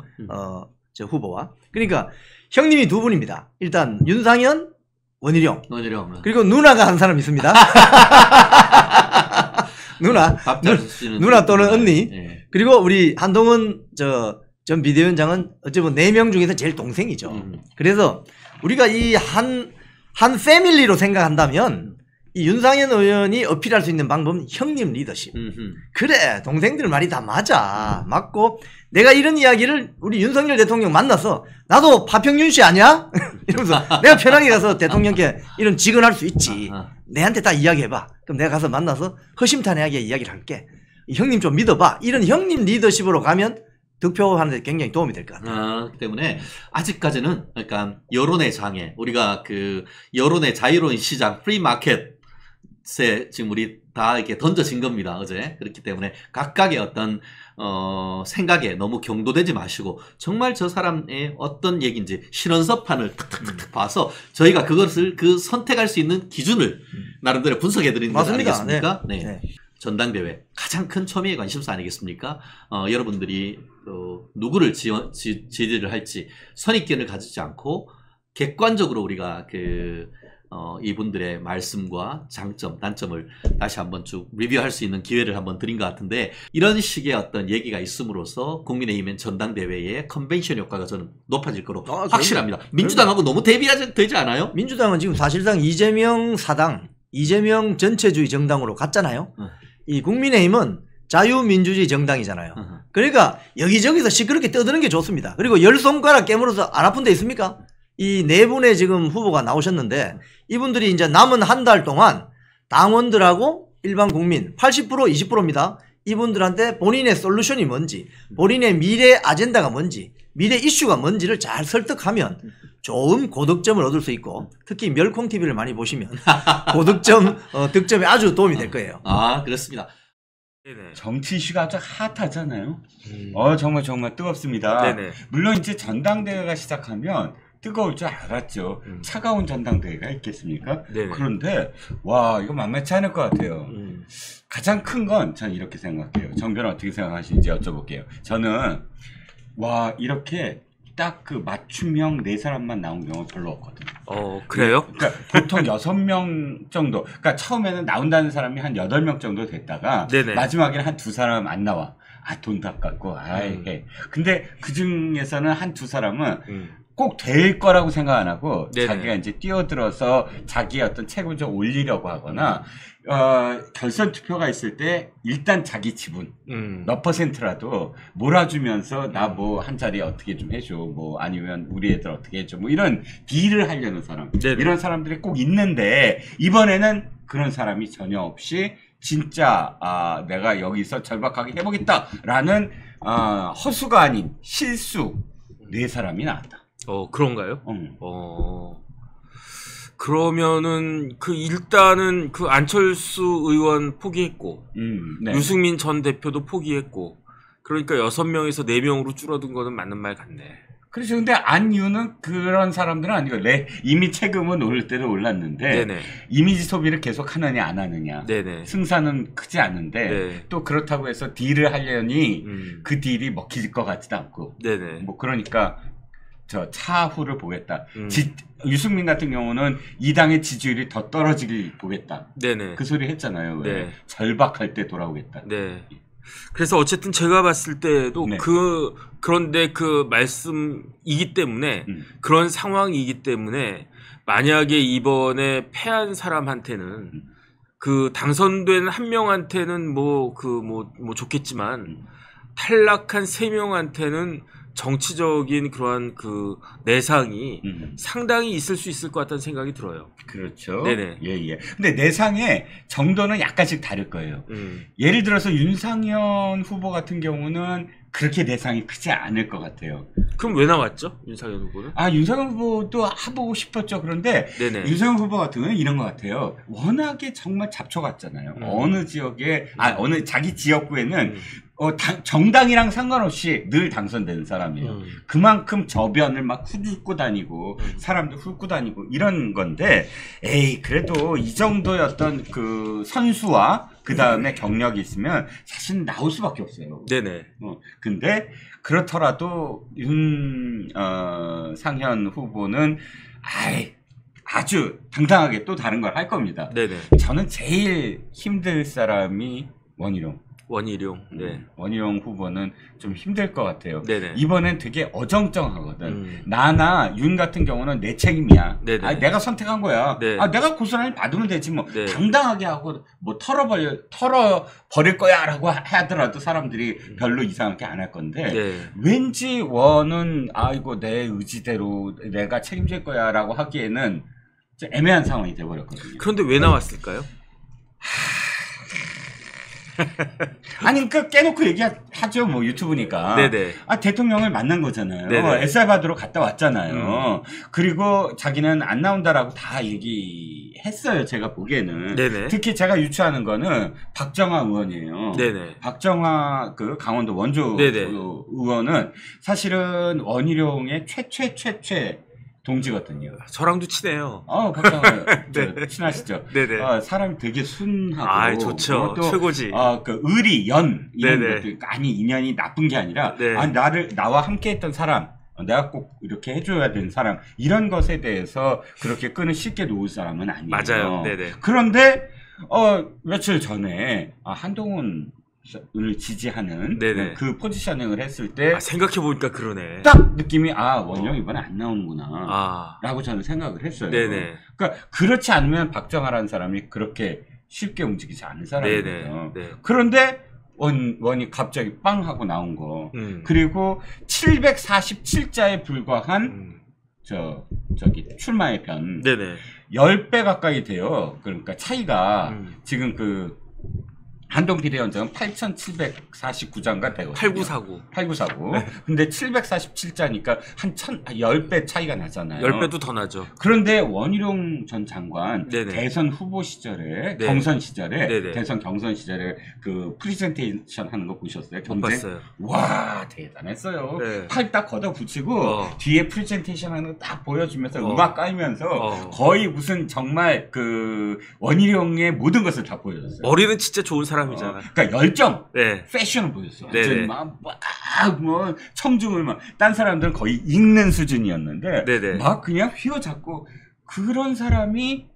B: 후보와 그러니까 형님이 두 분입니다. 일단 윤상현 원희룡. 그리고 누나가 한 사람 있습니다. 누나 또는 언니. 네. 그리고 우리 한동훈 전 비대위원장은 어쩌면 4명 중에서 제일 동생이죠. 그래서 우리가 이 한 패밀리로 생각한다면 이 윤상현 의원이 어필할 수 있는 방법은 형님 리더십. 그래, 동생들 말이 다 맞아. 맞고 내가 이런 이야기를 우리 윤석열 대통령 만나서 나도 파평윤 씨 아니야? 이러면서 내가 편하게 가서 대통령께 이런 직언할 수 있지. 내한테 다 이야기해봐. 그럼 내가 가서 만나서 허심탄회하게 이야기를 할게. 형님 좀 믿어봐. 이런 형님 리더십으로 가면 득표하는 데 굉장히 도움이 될 것 같아요.
A: 그렇기 때문에 아직까지는 그러니까 여론의 장애, 우리가 그 여론의 자유로운 시장, 프리 마켓에 지금 우리 다 이렇게 던져진 겁니다, 어제. 그렇기 때문에 각각의 어떤 생각에 너무 경도되지 마시고 정말 저 사람의 어떤 얘기인지 실언서판을 탁탁탁 봐서 저희가 그것을 선택할 수 있는 기준을 나름대로 분석해 드리는 것 아니겠습니까? 네. 전당대회 가장 큰 초미의 관심사 아니겠습니까? 여러분들이 누구를 지지를 할지 선입견을 가지지 않고 객관적으로 우리가 이분들의 말씀과 장점, 단점을 다시 한번 쭉 리뷰할 수 있는 기회를 한번 드린 것 같은데 이런 식의 어떤 얘기가 있음으로써 국민의힘의 전당대회의 컨벤션 효과가 저는 높아질 거로 확실합니다. 민주당하고 너무 대비되지 않아요?
B: 민주당은 지금 사실상 이재명 사당, 이재명 전체주의 정당으로 갔잖아요. 이 국민의힘은 자유민주주의 정당이잖아요. 그러니까 여기저기서 시끄럽게 떠드는 게 좋습니다. 그리고 열 손가락 깨물어서 안 아픈 데 있습니까? 이 네 분의 지금 후보가 나오셨는데 이분들이 이제 남은 한 달 동안 당원들하고 일반 국민 80% 20%입니다. 이분들한테 본인의 솔루션이 뭔지, 본인의 미래 아젠다가 뭔지, 미래 이슈가 뭔지를 잘 설득하면 좋은 고득점을 얻을 수 있고 특히 멸콩TV를 많이 보시면 고득점 득점에 아주 도움이 될 거예요.
A: 아, 그렇습니다.
C: 네네. 정치 이슈가 아주 핫하잖아요. 정말 뜨겁습니다.
D: 네네.
C: 물론 이제 전당대회가 시작하면 뜨거울 줄 알았죠. 차가운 전당대회가 있겠습니까?
D: 네네.
C: 그런데 와 이거 만만치 않을 것 같아요. 가장 큰 건 저는 이렇게 생각해요. 정변은 어떻게 생각하시는지 여쭤볼게요. 저는 와 이렇게 딱 그 맞춤형 네 사람만 나온 경우 별로 없거든요.
D: 그래요?
C: 그러니까 보통 6명 정도. 그러니까 처음에는 나온다는 사람이 한 8명 정도 됐다가
D: 네네.
C: 마지막에는 한 2사람 안 나와. 아, 돈도 아깝고. 해. 근데 그 중에서는 한 2사람은 꼭 될 거라고 생각 안 하고
D: 네네.
C: 자기가 이제 뛰어들어서 자기의 어떤 책을 좀 올리려고 하거나 결선 투표가 있을 때 일단 자기 지분 몇 %라도 몰아주면서 나 뭐 한 자리 어떻게 좀 해줘 뭐 아니면 우리 애들 어떻게 해줘 뭐 이런 딜을 하려는 사람
D: 네네.
C: 이런 사람들이 꼭 있는데 이번에는 그런 사람이 전혀 없이 진짜 내가 여기서 절박하게 해보겠다라는 허수가 아닌 실수 네 사람이 나왔다.
D: 그런가요? 그러면은 일단은 안철수 의원 포기했고
C: 네.
D: 유승민 전 대표도 포기했고 그러니까 6명에서 4명으로 줄어든 거는 맞는 말 같네.
C: 그렇죠. 근데 안유는 그런 사람들은 아니고 이미 체급은 오를 때도 올랐는데
D: 네네.
C: 이미지 소비를 계속 하느냐 안 하느냐
D: 네네.
C: 승산은 크지 않은데
D: 네.
C: 또 그렇다고 해서 딜을 하려니 그 딜이 먹힐 것 같지도 않고
D: 네네.
C: 뭐 그러니까 저 차후를 보겠다. 유승민 같은 경우는 이 당의 지지율이 더 떨어지길 보겠다.
D: 네네.
C: 그 소리 했잖아요. 왜?
D: 네.
C: 절박할 때 돌아오겠다.
D: 네. 그래서 어쨌든 제가 봤을 때도
C: 네.
D: 그런데 그 말씀이기 때문에 그런 상황이기 때문에 만약에 이번에 패한 사람한테는 그 당선된 한 명한테는 뭐 좋겠지만 탈락한 3명한테는 정치적인 그러한 그 내상이 상당히 있을 수 있을 것 같다는 생각이 들어요.
C: 그렇죠.
D: 네네.
C: 예. 근데 내상의 정도는 약간씩 다를 거예요. 예를 들어서 윤상현 후보 같은 경우는 그렇게 내상이 크지 않을 것 같아요.
D: 그럼 왜 나왔죠? 윤상현 후보는?
C: 윤상현 후보도 해보고 싶었죠. 그런데
D: 네네.
C: 윤상현 후보 같은 경우는 이런 것 같아요. 워낙에 정말 잡초 같잖아요. 어느 지역에, 어느 자기 지역구에는 정당이랑 상관없이 늘 당선되는 사람이에요. 그만큼 저변을 막 훑고 다니고 사람들 훑고 다니고 이런 건데 그래도 이 정도의 어떤 그 선수와 그 다음에 경력이 있으면 사실 나올 수밖에 없어요.
D: 네네.
C: 근데 그렇더라도 상현 후보는 아주 당당하게 또 다른 걸 할 겁니다.
D: 네네.
C: 저는 제일 힘들 사람이 원희룡.
D: 네.
C: 원희룡 후보는 좀 힘들 것 같아요.
D: 네네.
C: 이번엔 되게 어정쩡하거든. 나나 윤 같은 경우는 내 책임이야.
D: 네네.
C: 내가 선택한 거야.
D: 네.
C: 내가 고소를 받으면 되지 뭐.
D: 네.
C: 당당하게 하고 뭐 털어버릴 거야라고 하더라도 사람들이 별로 이상하게 안 할 건데
D: 네.
C: 왠지 원은 내 의지대로 내가 책임질 거야라고 하기에는 좀 애매한 상황이 돼버렸거든요.
D: 그런데 왜 나왔을까요?
C: 그러니까 깨놓고 얘기하죠. 뭐 유튜브니까.
D: 네네.
C: 대통령을 만난 거잖아요.
D: 네네.
C: 엘살바도르 갔다 왔잖아요. 그리고 자기는 안 나온다라고 다 얘기했어요. 제가 보기에는.
D: 네네.
C: 특히 제가 유추하는 거는 박정화 의원이에요.
D: 네네.
C: 박정화 그 강원도 원조
D: 네네.
C: 의원은 사실은 원희룡의 최 동지거든요.
D: 저랑도 친해요.
C: 박정화
D: 네.
C: 친하시죠?
D: 네네.
C: 사람이 되게 순하고.
D: 좋죠.
C: 또
D: 최고지.
C: 의리, 연, 이런
D: 네네.
C: 것들. 인연이 나쁜 게 아니라,
D: 네.
C: 나와 함께 했던 사람, 내가 꼭 이렇게 해줘야 되는 사람 이런 것에 대해서 그렇게 끈을 쉽게 놓을 사람은 아니에요.
D: 맞아요. 네네.
C: 그런데 며칠 전에 한동훈을 지지하는
D: 네네.
C: 그 포지셔닝을 했을 때
D: 생각해 보니까 그러네.
C: 딱 느낌이 원희룡 이번에 안 나오는구나 라고 저는 생각을 했어요.
D: 네네.
C: 그러니까 그렇지 않으면 박정아라는 사람이 그렇게 쉽게 움직이지 않는 사람이거든요.
D: 네네.
C: 그런데 원이 갑자기 빵 하고 나온 거. 그리고 747자에 불과한 저기 출마의 편.
D: 네네.
C: 10배 가까이 돼요. 그러니까 차이가 지금 그 한동 비대위원장은 8,749자인가 되거든요.
D: 8949.
C: 네. 근데 747자니까 한 10배 차이가 나잖아요.
D: 10배도 더 나죠.
C: 그런데 원희룡 전 장관
D: 네네.
C: 대선 후보 시절에
D: 네.
C: 경선 시절에
D: 네네.
C: 대선 경선 시절에 그 프리젠테이션 하는 거 보셨어요?
D: 못 봤어요.
C: 와 대단했어요.
D: 네.
C: 팔 딱 걷어붙이고 뒤에 프리젠테이션 하는 거 딱 보여주면서 음악 깔면서 거의 무슨 정말 그 원희룡의 모든 것을 다 보여줬어요.
D: 머리는 진짜 좋은 사람이잖아.
C: 그러니까 열정,
D: 네.
C: 패션을 보였어.
D: 네네.
C: 뭐 청중을 딴 사람들은 거의 읽는 수준이었는데
D: 네네.
C: 막 그냥 휘어잡고 그런 사람이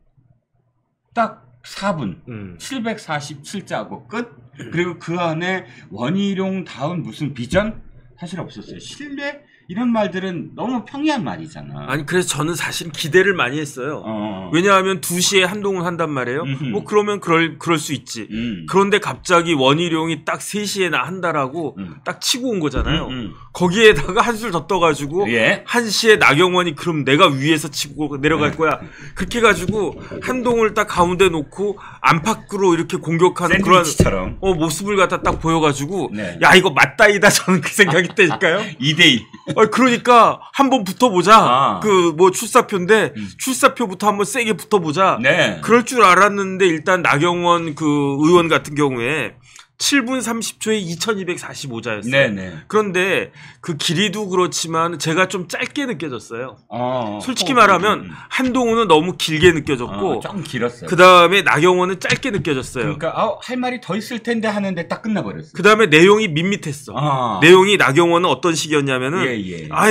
C: 딱 4분 747자고 끝. 그리고 그 안에 원희룡 다운 무슨 비전 사실 없었어요. 신뢰 이런 말들은 너무 평이한 말이잖아.
D: 아니 그래서 저는 사실 기대를 많이 했어요. 왜냐하면 2시에 한동훈 한단 말이에요. 뭐 그러면 그럴 수 있지. 그런데 갑자기 원희룡이 딱 3시에 나 한다라고 딱 치고 온 거잖아요. 거기에다가 한술 더 떠가지고 1시에 나경원이 그럼 내가 위에서 치고 내려갈 거야. 그렇게 해가지고 한동훈을 딱 가운데 놓고 안팎으로 이렇게 공격하는
C: 샌드위치처럼.
D: 그런 모습을 갖다 딱 보여가지고 야 이거 맞다이다 저는 그 생각이 때니까요.
C: 2대2.
D: 그러니까 한번 붙어보자. 그 뭐 출사표인데 출사표부터 한번 세게 붙어보자.
C: 네.
D: 그럴 줄 알았는데 일단 나경원 그 의원 같은 경우에 7분 30초에 2245자였어요.
C: 네네.
D: 그런데 그 길이도 그렇지만 제가 좀 짧게 느껴졌어요. 솔직히 말하면 한동훈은 너무 길게 느껴졌고
C: 좀 길었어요.
D: 그 다음에 나경원은 짧게 느껴졌어요.
C: 그러니까 할 말이 더 있을 텐데 하는데 딱 끝나버렸어요.
D: 그 다음에 내용이 밋밋했어. 내용이 나경원은 어떤 식이었냐면은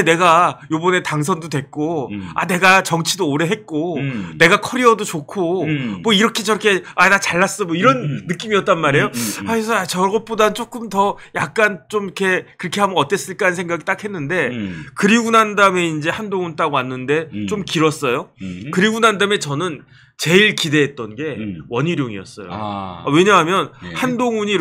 D: 내가 요번에 당선도 됐고 내가 정치도 오래 했고 내가 커리어도 좋고 뭐 이렇게 저렇게 나 잘났어 뭐 이런 느낌이었단 말이에요. 그래서 저것보단 조금 더 약간 좀 이렇게 그렇게 하면 어땠을까 하는 생각이 딱 했는데 그리고 난 다음에 이제 한동훈 딱 왔는데 좀 길었어요. 그리고 난 다음에 저는 제일 기대했던 게 원희룡이었어요. 왜냐하면 한동훈은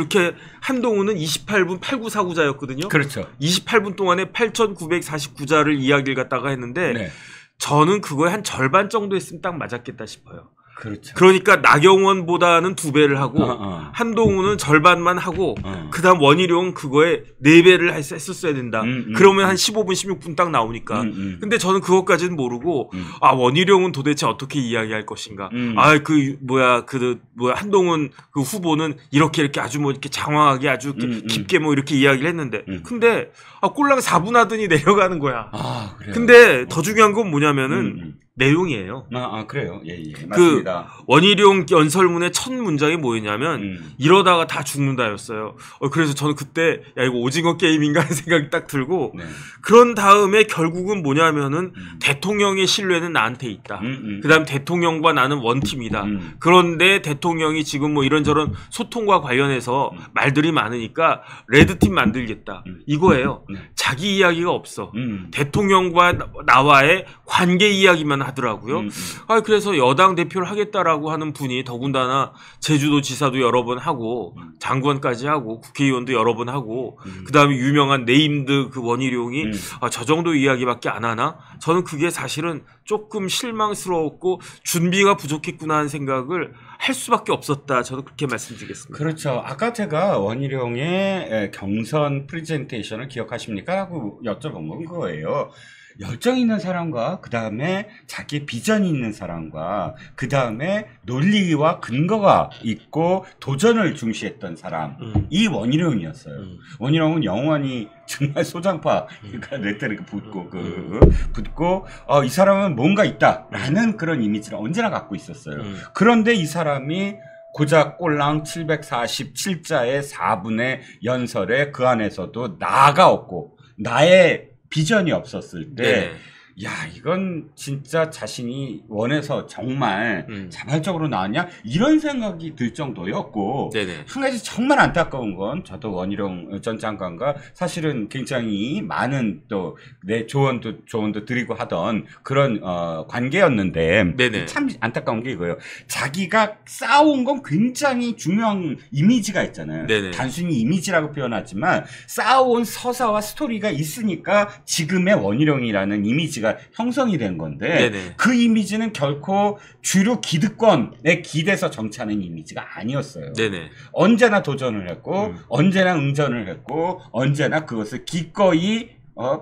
D: 28분 8949자였거든요.
C: 그렇죠.
D: 28분 동안에 8949자를 이야기를 갖다가 했는데 저는 그거에 한 절반 정도 했으면 딱 맞았겠다 싶어요.
C: 그렇죠.
D: 그러니까 나경원보다는 2배를 하고 한동훈은 절반만 하고 그다음 원희룡은 그거에 4배를 했었어야 된다. 그러면 한 15분 16분 딱 나오니까. 근데 저는 그것까지는 모르고 원희룡은 도대체 어떻게 이야기할 것인가. 한동훈 그 후보는 이렇게 아주 뭐 이렇게 장황하게 아주 깊게 뭐 이렇게 이야기를 했는데 근데 꼴랑 4분 하더니 내려가는 거야.
C: 그래요?
D: 근데 더 중요한 건 뭐냐면은 내용이에요.
C: 그래요.
D: 그
C: 맞습니다.
D: 원희룡 연설문의 첫 문장이 뭐였냐면 이러다가 다 죽는다였어요. 그래서 저는 그때 이거 오징어 게임인가 하는 생각이 딱 들고 그런 다음에 결국은 뭐냐면은 대통령의 신뢰는 나한테 있다. 그다음 대통령과 나는 원팀이다. 그런데 대통령이 지금 뭐 이런저런 소통과 관련해서 말들이 많으니까 레드팀 만들겠다. 이거예요. 자기 이야기가 없어. 대통령과 나와의 관계 이야기만 하더라고요. 그래서 여당 대표를 하겠다라고 하는 분이 더군다나 제주도 지사도 여러 번 하고 장관까지 하고 국회의원도 여러 번 하고 그다음에 유명한 네임드 그 원희룡이 저 정도 이야기밖에 안 하나? 저는 그게 사실은 조금 실망스러웠고 준비가 부족했구나 하는 생각을 할 수밖에 없었다. 저도 그렇게 말씀드리겠습니다.
C: 그렇죠. 아까 제가 원희룡의 경선 프레젠테이션을 기억하십니까? 라고 여쭤본 건 그거예요. 열정 있는 사람과 그 다음에 자기 비전이 있는 사람과 그 다음에 논리와 근거가 있고 도전을 중시했던 사람 이 원희룡이었어요. 원희룡은 영원히 정말 소장파 그러니까 레터릭 붙고 이 사람은 뭔가 있다라는 그런 이미지를 언제나 갖고 있었어요. 그런데 이 사람이 고작 꼴랑 747자의 4분의 연설에 그 안에서도 나가 없고 나의 비전이 없었을 때
D: 네네.
C: 야, 이건 진짜 자신이 원해서 정말 자발적으로 나왔냐? 이런 생각이 들 정도였고,
D: 네네.
C: 한 가지 정말 안타까운 건, 저도 원희룡 전 장관과 사실은 굉장히 많은 또 내 조언도 드리고 하던 그런, 관계였는데,
D: 네네.
C: 참 안타까운 게 이거예요. 자기가 쌓아온 건 굉장히 중요한 이미지가 있잖아요.
D: 네네.
C: 단순히 이미지라고 표현하지만, 쌓아온 서사와 스토리가 있으니까 지금의 원희룡이라는 이미지가 형성이 된 건데
D: 네네.
C: 그 이미지는 결코 주류 기득권에 기대서 정치하는 이미지가 아니었어요.
D: 네네.
C: 언제나 도전을 했고 언제나 응전을 했고 언제나 그것을 기꺼이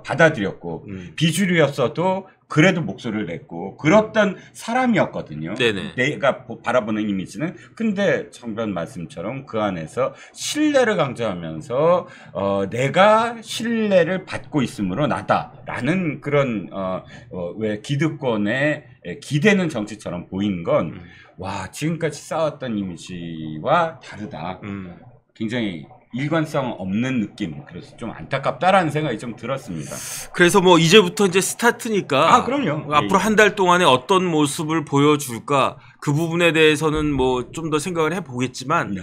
C: 받아들였고 비주류였어도 그래도 목소리를 냈고 그랬던 사람이었거든요.
D: 네네.
C: 내가 바라보는 이미지는. 근데 정변 말씀처럼 그 안에서 신뢰를 강조하면서 내가 신뢰를 받고 있으므로 나다라는 그런 왜 기득권에 기대는 정치처럼 보이는 건 와, 지금까지 쌓았던 이미지와 다르다. 굉장히 일관성 없는 느낌. 그래서 좀 안타깝다라는 생각이 좀 들었습니다.
D: 그래서 뭐 이제부터 이제 스타트니까.
C: 아, 그럼요.
D: 앞으로 한 달 동안에 어떤 모습을 보여줄까 그 부분에 대해서는 뭐 좀 더 생각을 해보겠지만.
C: 네.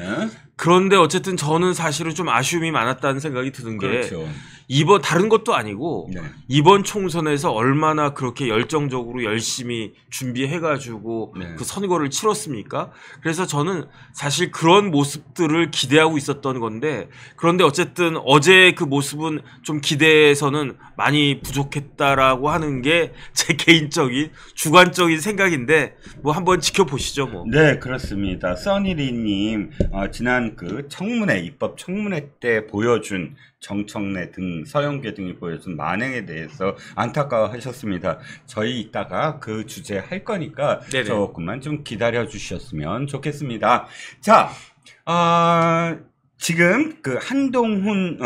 D: 그런데 어쨌든 저는 사실은 좀 아쉬움이 많았다는 생각이 드는 게
C: 그렇죠.
D: 이번 다른 것도 아니고
C: 네.
D: 이번 총선에서 얼마나 그렇게 열정적으로 열심히 준비해가지고
C: 네.
D: 그 선거를 치렀습니까? 그래서 저는 사실 그런 모습들을 기대하고 있었던 건데 그런데 어쨌든 어제 그 모습은 좀 기대에서는 많이 부족했다라고 하는 게 제 개인적인 주관적인 생각인데 뭐 한번 지켜보시죠 뭐.
C: 네, 그렇습니다. 써니리님 지난 그 청문회 입법 청문회 때 보여준 정청래 등 서영교 등이 보여준 만행에 대해서 안타까워하셨습니다. 저희 이따가 그 주제 할 거니까
D: 네네.
C: 조금만 좀 기다려 주셨으면 좋겠습니다. 자, 지금 그 한동훈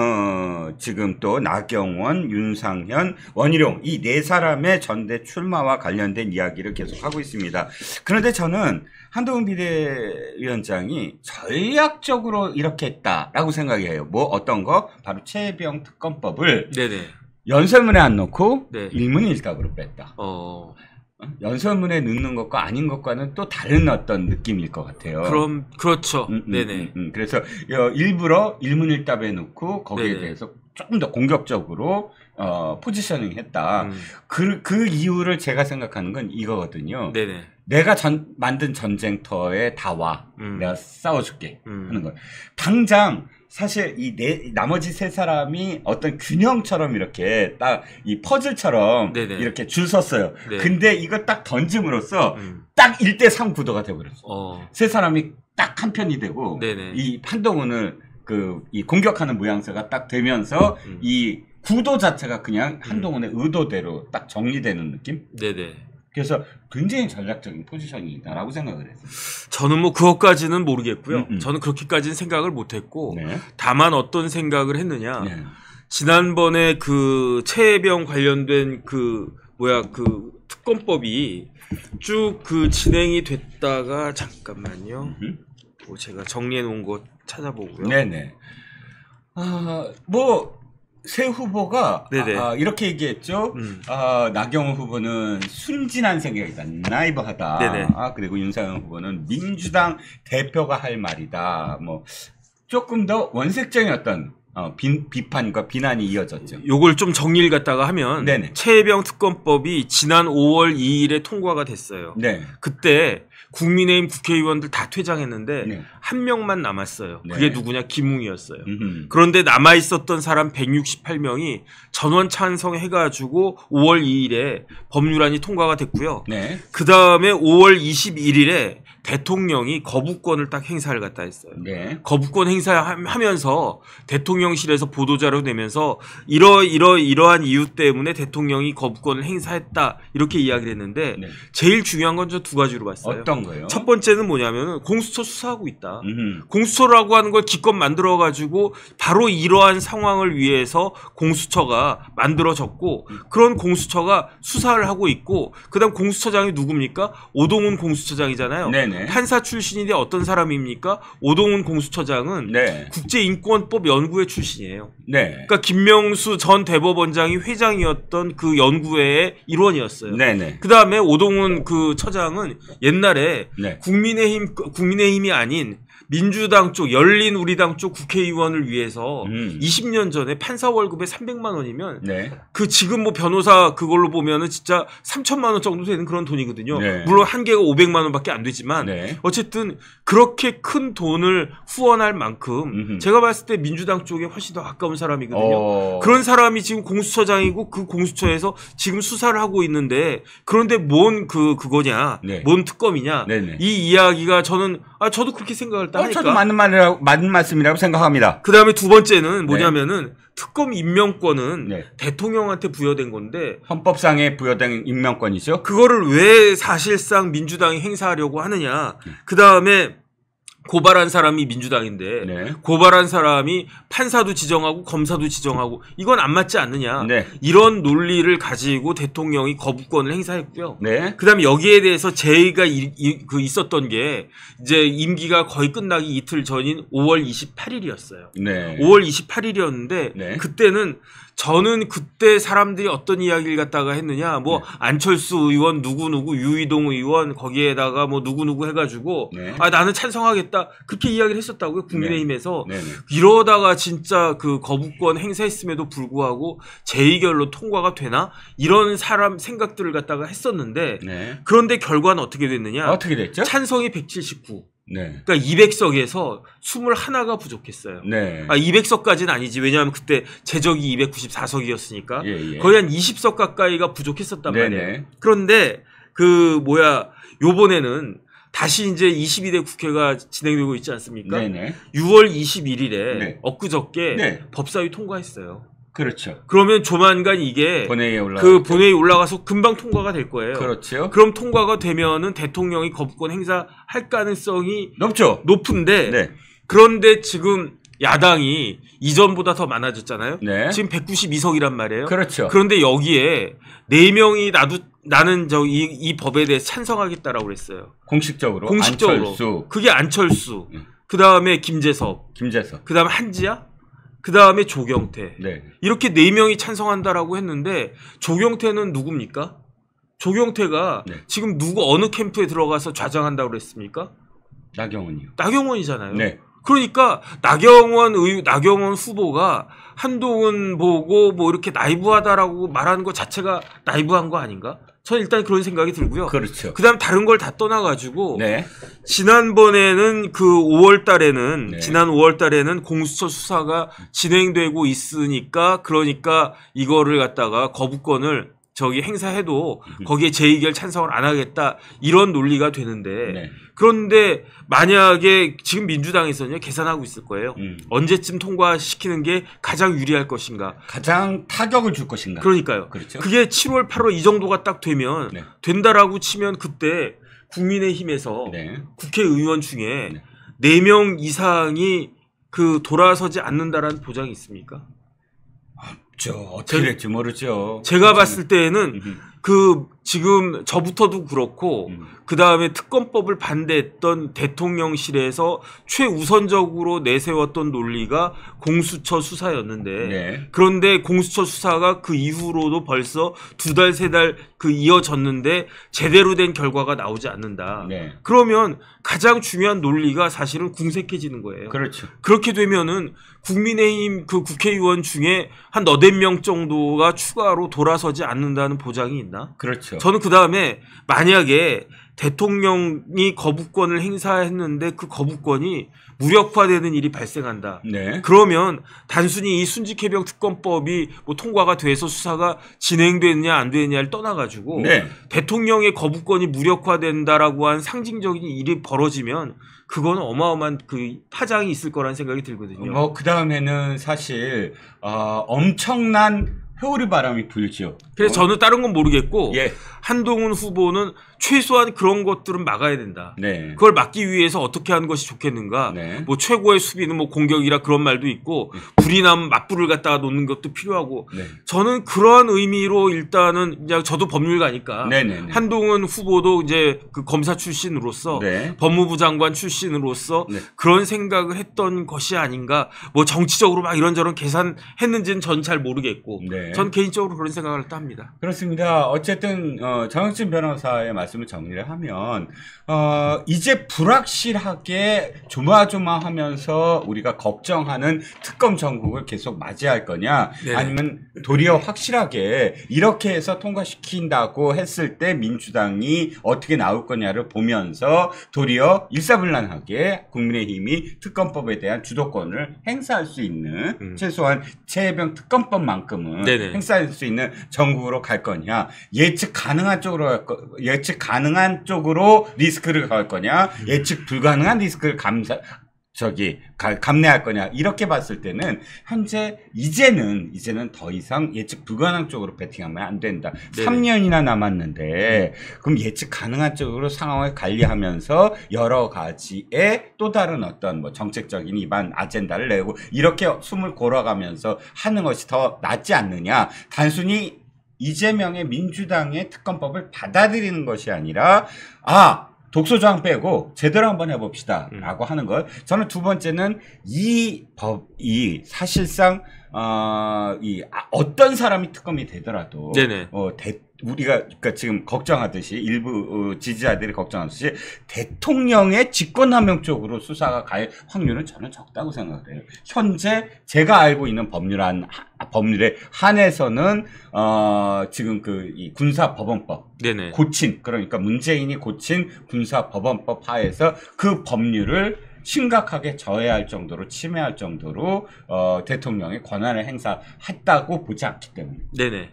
C: 지금 또 나경원, 윤상현, 원희룡 이 네 사람의 전대 출마와 관련된 이야기를 계속 하고 있습니다. 그런데 저는 한동훈 비대위원장이 전략적으로 이렇게 했다라고 생각해요. 뭐 어떤 거? 바로 최혜병 특검법을
D: 네네.
C: 연설문에 안 넣고
D: 네.
C: 일문일답으로 뺐다. 연설문에 넣는 것과 아닌 것과는 또 다른 어떤 느낌일 것 같아요.
D: 그럼 그렇죠. 네네.
C: 그래서 일부러 일문일답에 넣고 거기에
D: 네네.
C: 대해서 조금 더 공격적으로 포지셔닝 했다. 그 이유를 제가 생각하는 건 이거거든요.
D: 네네.
C: 내가 만든 전쟁터에 다 와. 내가 싸워줄게. 하는 거예요. 당장 사실 나머지 세 사람이 어떤 균형처럼 이렇게 딱 이 퍼즐처럼
D: 네네.
C: 이렇게 줄 섰어요.
D: 네.
C: 근데 이거 딱 던짐으로써 딱 1대3 구도가 되어버렸어. 세 사람이 딱 한 편이 되고
D: 네네.
C: 이 한동훈을 이 공격하는 모양새가 딱 되면서 이 구도 자체가 그냥 한동훈의 의도대로 딱 정리되는 느낌?
D: 네네.
C: 그래서 굉장히 전략적인 포지션이다라고 생각을 했어요.
D: 저는 뭐 그것까지는 모르겠고요. 저는 그렇게까지는 생각을 못했고
C: 네.
D: 다만 어떤 생각을 했느냐.
C: 네.
D: 지난번에 그 최혜병 관련된 그 특검법이 쭉 그 진행이 됐다가 잠깐만요. 뭐 제가 정리해 놓은 거 찾아보고요.
C: 네네. 새 후보가 이렇게 얘기했죠. 나경원 후보는 순진한 생각이다. 나이브하다.
D: 네네.
C: 그리고 윤상현 후보는 민주당 대표가 할 말이다. 뭐 조금 더 원색적인 어떤 비판과 비난이 이어졌죠.
D: 요걸 좀 정리를 갖다가 하면
C: 네네.
D: 최혜병 특검법이 지난 5월 2일에 통과가 됐어요.
C: 네.
D: 그때 국민의힘 국회의원들 다 퇴장했는데
C: 네.
D: 한 명만 남았어요.
C: 네.
D: 그게 누구냐? 김웅이었어요. 그런데 남아있었던 사람 168명이 전원 찬성해가지고 5월 2일에 법률안이 통과가 됐고요.
C: 네.
D: 그 다음에 5월 21일에 대통령이 거부권을 딱 행사를 갖다 했어요.
C: 네.
D: 거부권 행사하면서 대통령실에서 보도자료 내면서 이러한 이유 때문에 대통령이 거부권을 행사했다 이렇게 이야기를 했는데
C: 네.
D: 제일 중요한 건 저 두 가지로 봤어요.
C: 어떤 거요?
D: 첫 번째는 뭐냐면은 공수처 수사하고 있다. 공수처라고 하는 걸 기껏 만들어 가지고 바로 이러한 상황을 위해서 공수처가 만들어졌고 그런 공수처가 수사를 하고 있고 그다음 공수처장이 누굽니까? 오동훈 공수처장이잖아요.
C: 네네.
D: 판사 출신인데 어떤 사람입니까? 오동훈 공수처장은
C: 네.
D: 국제인권법 연구회 출신이에요.
C: 네.
D: 그러니까 김명수 전 대법원장이 회장이었던 그 연구회의 일원이었어요.
C: 네네.
D: 그 다음에 오동훈 그 처장은 옛날에
C: 네.
D: 국민의힘이 아닌 민주당 쪽, 열린우리당 쪽 국회의원을 위해서 20년 전에 판사 월급에 300만 원이면
C: 네.
D: 그 지금 뭐 변호사 그걸로 보면은 진짜 3천만 원 정도 되는 그런 돈이거든요.
C: 네.
D: 물론 한 개가 500만 원밖에 안 되지만
C: 네.
D: 어쨌든 그렇게 큰 돈을 후원할 만큼 제가 봤을 때 민주당 쪽에 훨씬 더 가까운 사람이거든요. 그런 사람이 지금 공수처장이고 그 공수처에서 지금 수사를 하고 있는데 그런데 뭔 그거냐,
C: 네.
D: 뭔 특검이냐
C: 네네.
D: 이 이야기가 저도 그렇게 생각을 하니까.
C: 저도 맞는 말씀이라고 생각합니다.
D: 그 다음에 두 번째는 뭐냐면은 특검 임명권은
C: 네.
D: 대통령한테 부여된 건데
C: 헌법상에 부여된 임명권이죠.
D: 그거를 왜 사실상 민주당이 행사하려고 하느냐. 그 다음에 고발한 사람이 민주당인데
C: 네.
D: 고발한 사람이 판사도 지정하고 검사도 지정하고 이건 안 맞지 않느냐.
C: 네.
D: 이런 논리를 가지고 대통령이 거부권을 행사했고요.
C: 네.
D: 그다음에 여기에 대해서 제의가 있었던 게 이제 임기가 거의 끝나기 이틀 전인 5월 28일이었어요.
C: 네.
D: 5월 28일이었는데
C: 네.
D: 그때는 저는 그때 사람들이 어떤 이야기를 갖다가 했느냐 뭐
C: 네.
D: 안철수 의원 누구누구 유이동 의원 거기에다가 뭐 누구누구 해가지고
C: 네.
D: 나는 찬성하겠다 그렇게 이야기를 했었다고요 국민의힘에서.
C: 네. 네.
D: 이러다가 진짜 그 거부권 행사했음에도 불구하고 재의결로 통과가 되나 이런 사람 생각들을 갖다가 했었는데
C: 네.
D: 그런데 결과는 어떻게 됐느냐.
C: 어떻게 됐죠?
D: 찬성이 179.
C: 네.
D: 그러니까 200석에서 21가 부족했어요.
C: 네.
D: 200석까지는 아니지. 왜냐하면 그때 제적이 294석이었으니까
C: 예.
D: 거의 한 20석 가까이가 부족했었단
C: 네네.
D: 말이에요. 그런데 요번에는 다시 이제 22대 국회가 진행되고 있지 않습니까?
C: 네네.
D: 6월 21일에
C: 네.
D: 엊그저께
C: 네.
D: 법사위 통과했어요.
C: 그렇죠.
D: 그러면 조만간 이게 본회의에 올라가서 금방 통과가 될 거예요.
C: 그렇죠.
D: 그럼 통과가 되면은 대통령이 거부권 행사할 가능성이 높은데
C: 네.
D: 그런데 지금 야당이 이전보다 더 많아졌잖아요.
C: 네.
D: 지금 192석이란 말이에요.
C: 그렇죠.
D: 그런데 여기에 4명이 나는 이 법에 대해 찬성하겠다라고 그랬어요.
C: 공식적으로. 안철수.
D: 그게 안철수. 그다음에 김재석. 그다음에 한지아. 그 다음에 조경태.
C: 네.
D: 이렇게 4명이 찬성한다라고 했는데 조경태는 누굽니까? 조경태가
C: 네.
D: 지금 어느 캠프에 들어가서 좌장한다고 그랬습니까?
C: 나경원이요.
D: 나경원이잖아요.
C: 네.
D: 그러니까 나경원 후보가 한동훈 보고 뭐 이렇게 나이브하다라고 말하는 것 자체가 나이브한 거 아닌가? 저는 일단 그런 생각이 들고요.
C: 그렇죠.
D: 그다음 다른 걸 다 떠나가지고
C: 네.
D: 지난번에는
C: 네.
D: 지난 5월 달에는 공수처 수사가 진행되고 있으니까 그러니까 이거를 갖다가 거부권을 행사해도 거기에 재의결 찬성을 안 하겠다 이런 논리가 되는데
C: 네.
D: 그런데 만약에 지금 민주당에서는요 계산하고 있을 거예요. 언제쯤 통과시키는 게 가장 유리할 것인가.
C: 가장 타격을 줄 것인가.
D: 그러니까요.
C: 그렇죠.
D: 그게 7월 8월 이 정도가 딱 되면
C: 네.
D: 된다라고 치면 그때 국민의힘에서
C: 네.
D: 국회의원 중에 4명 이상이 돌아서지 않는다라는 보장이 있습니까?
C: 어떻게 될지 모르죠.
D: 제가 봤을 때에는 지금 저부터도 그렇고 그 다음에 특검법을 반대했던 대통령실에서 최우선적으로 내세웠던 논리가 공수처 수사였는데
C: 네.
D: 그런데 공수처 수사가 그 이후로도 벌써 2달, 3달 이어졌는데 제대로 된 결과가 나오지 않는다.
C: 네.
D: 그러면 가장 중요한 논리가 사실은 궁색해지는 거예요.
C: 그렇죠.
D: 그렇게 되면은 국민의힘 국회의원 중에 한 4-5명 정도가 추가로 돌아서지 않는다는 보장이 있나?
C: 그렇죠.
D: 저는 그 다음에 만약에 대통령이 거부권을 행사했는데 그 거부권이 무력화되는 일이 발생한다.
C: 네.
D: 그러면 단순히 이 순직해병 특검법이 통과가 돼서 수사가 진행되느냐 안 되느냐를 떠나가지고
C: 네.
D: 대통령의 거부권이 무력화된다라고 한 상징적인 일이 벌어지면 그건 어마어마한 파장이 있을 거라는 생각이 들거든요.
C: 그 다음에는 사실 엄청난 회오리 바람이 불죠.
D: 그래서 저는 다른 건 모르겠고
C: 예.
D: 한동훈 후보는 최소한 그런 것들은 막아야 된다.
C: 네.
D: 그걸 막기 위해서 어떻게 하는 것이 좋겠는가.
C: 네.
D: 뭐 최고의 수비는 뭐 공격이라 그런 말도 있고 불이 나면 맞불을 갖다가 놓는 것도 필요하고
C: 네.
D: 저는 그러한 의미로 일단은 이제 저도 법률가니까
C: 네네네.
D: 한동훈 후보도 이제 그 검사 출신으로서
C: 네.
D: 법무부 장관 출신으로서
C: 네.
D: 그런 생각을 했던 것이 아닌가. 뭐 정치적으로 막 이런저런 계산했는지는 전 잘 모르겠고
C: 네.
D: 전 개인적으로 그런 생각을 합니다.
C: 그렇습니다. 어쨌든 정혁진 변호사의 말씀을 정리를 하면 이제 불확실하게 조마조마하면서 우리가 걱정하는 특검 정국을 계속 맞이할 거냐,
D: 네.
C: 아니면 도리어 확실하게 이렇게 해서 통과시킨다고 했을 때 민주당이 어떻게 나올 거냐를 보면서 도리어 일사불란하게 국민의힘이 특검법에 대한 주도권을 행사할 수 있는 최소한 최혜병 특검법만큼은
D: 네네.
C: 행사할 수 있는 정국으로 갈 거냐, 예측 가능한 쪽으로 리스크를 갈 거냐, 예측 불가능한 리스크를 감내할 거냐, 이렇게 봤을 때는 현재 이제는 더 이상 예측 불가능한 쪽으로 배팅하면 안 된다.
D: 네네.
C: 3년이나 남았는데 그럼 예측 가능한 쪽으로 상황을 관리하면서 여러 가지의 또 다른 어떤 뭐 정책적인 입안 아젠다를 내고 이렇게 숨을 골아가면서 하는 것이 더 낫지 않느냐. 단순히 이재명의 민주당의 특검법을 받아들이는 것이 아니라 독소조항 빼고 제대로 한번 해봅시다 라고 하는 것. 저는 두 번째는 이 법이 사실상 어떤 사람이 특검이 되더라도
D: 네네.
C: 우리가 그러니까 지금 걱정하듯이 일부 지지자들이 걱정하듯이 대통령의 직권남용 쪽으로 수사가 갈 확률은 저는 적다고 생각을 해요. 현재 제가 알고 있는 법률에 한해서는 지금 이 군사법원법
D: 네네.
C: 그러니까 문재인이 고친 군사법원법 하에서 그 법률을 심각하게 저해할 정도로 침해할 정도로 대통령의 권한을 행사했다고 보지 않기 때문에.
D: 네네.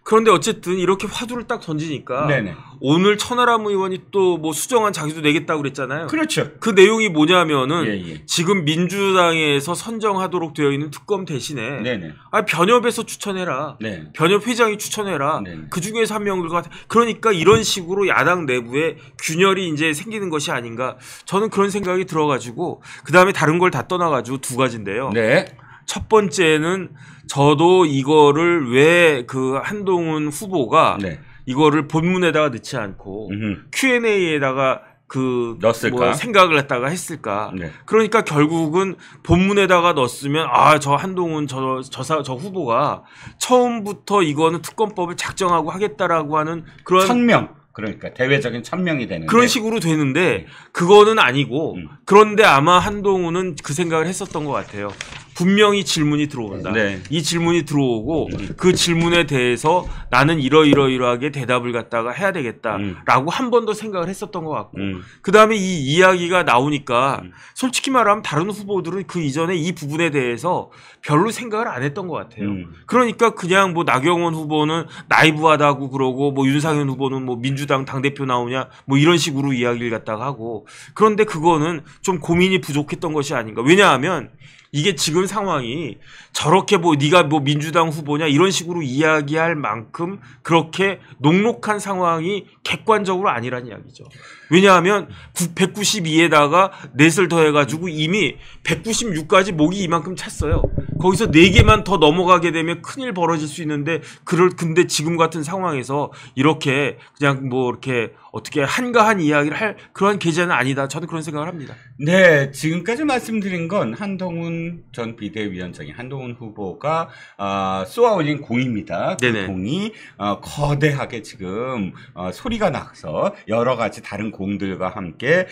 D: 그런데 어쨌든 이렇게 화두를 딱 던지니까
C: 네네.
D: 오늘 천하람 의원이 또 뭐 수정안 자기도 내겠다고 그랬잖아요.
C: 그렇죠.
D: 그 내용이 뭐냐면은
C: 예.
D: 지금 민주당에서 선정하도록 되어 있는 특검 대신에
C: 네네.
D: 변협에서 추천해라.
C: 네.
D: 변협 회장이 추천해라.
C: 네네.
D: 그 중에서 한 명을 그러니까 이런 식으로 야당 내부에 균열이 이제 생기는 것이 아닌가. 저는 그런 생각이 들어가지고 그 다음에 다른 걸 다 떠나가지고 두 가지인데요.
C: 네.
D: 첫 번째는 저도 이거를 왜 그 한동훈 후보가
C: 네.
D: 이거를 본문에다가 넣지 않고 Q&A에다가
C: 넣었을까?
D: 생각을 했다가 했을까?
C: 네.
D: 그러니까 결국은 본문에다가 넣었으면 저 한동훈 저 후보가 처음부터 이거는 특검법을 작정하고 하겠다라고 하는 그런
C: 1000명. 그러니까 대외적인 1000명이 되는
D: 그런 식으로 되는데 그거는 아니고 그런데 아마 한동훈은 그 생각을 했었던 것 같아요. 분명히 질문이 들어온다.
C: 네.
D: 이 질문이 들어오고 그 질문에 대해서 나는 이러이러하게 대답을 갖다가 해야 되겠다라고 한 번 더 생각을 했었던 것 같고 그 다음에 이 이야기가 나오니까 솔직히 말하면 다른 후보들은 그 이전에 이 부분에 대해서 별로 생각을 안 했던 것 같아요. 그러니까 그냥 뭐 나경원 후보는 나이브하다고 그러고 뭐 윤상현 후보는 뭐 민주당 당대표 나오냐 뭐 이런 식으로 이야기를 갖다가 하고 그런데 그거는 좀 고민이 부족했던 것이 아닌가. 왜냐하면 이게 지금 상황이 저렇게 뭐 네가 뭐 민주당 후보냐 이런 식으로 이야기할 만큼 그렇게 녹록한 상황이 객관적으로 아니란 이야기죠. 왜냐하면 192에다가 넷을 더해가지고 이미 196까지 목이 이만큼 찼어요. 거기서 4개만 더 넘어가게 되면 큰일 벌어질 수 있는데 근데 지금 같은 상황에서 이렇게 그냥 뭐 이렇게 어떻게 한가한 이야기를 할 그런 계제는 아니다. 저는 그런 생각을 합니다.
C: 네, 지금까지 말씀드린 건 한동훈 전 비대위원장이 한동훈 후보가 쏘아올린 공입니다. 그
D: 네네.
C: 공이 거대하게 지금 소리가 나서 여러 가지 다른 공들과 함께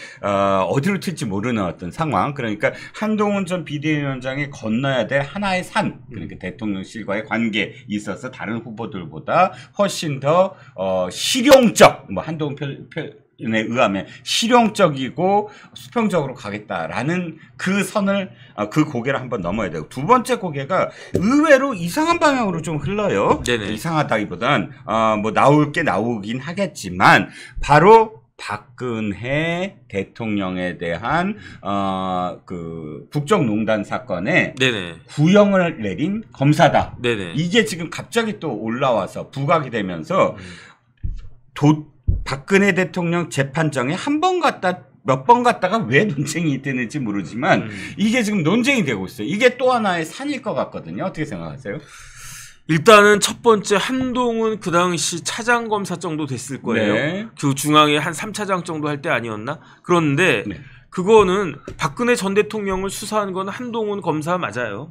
C: 어디로 튈지 모르는 어떤 상황. 그러니까 한동훈 전 비대위원장이 건너야 될 하나의 산, 그러니까 대통령실과의 관계에 있어서 다른 후보들보다 훨씬 더 실용적, 뭐 한동훈 에 의하면 실용적이고 수평적으로 가겠다라는 그 선을 그 고개를 한번 넘어야 되고 두 번째 고개가 의외로 이상한 방향으로 좀 흘러요.
D: 네네.
C: 이상하다기보단 뭐 나올 게 나오긴 하겠지만 바로 박근혜 대통령에 대한 그 국정농단 사건에
D: 네네.
C: 구형을 내린 검사다.
D: 네네.
C: 이게 지금 갑자기 또 올라와서 부각이 되면서 박근혜 대통령 재판정에 한 번 갔다 몇 번 갔다가 왜 논쟁이 되는지 모르지만 이게 지금 논쟁이 되고 있어요. 이게 또 하나의 산일 것 같거든요. 어떻게 생각하세요?
D: 일단은 첫 번째 한동훈 그 당시 차장검사 정도 됐을 거예요.
C: 네.
D: 그 중앙에 한 3차장 정도 할 때 아니었나? 그런데
C: 네.
D: 그거는 박근혜 전 대통령을 수사한 건 한동훈 검사 맞아요.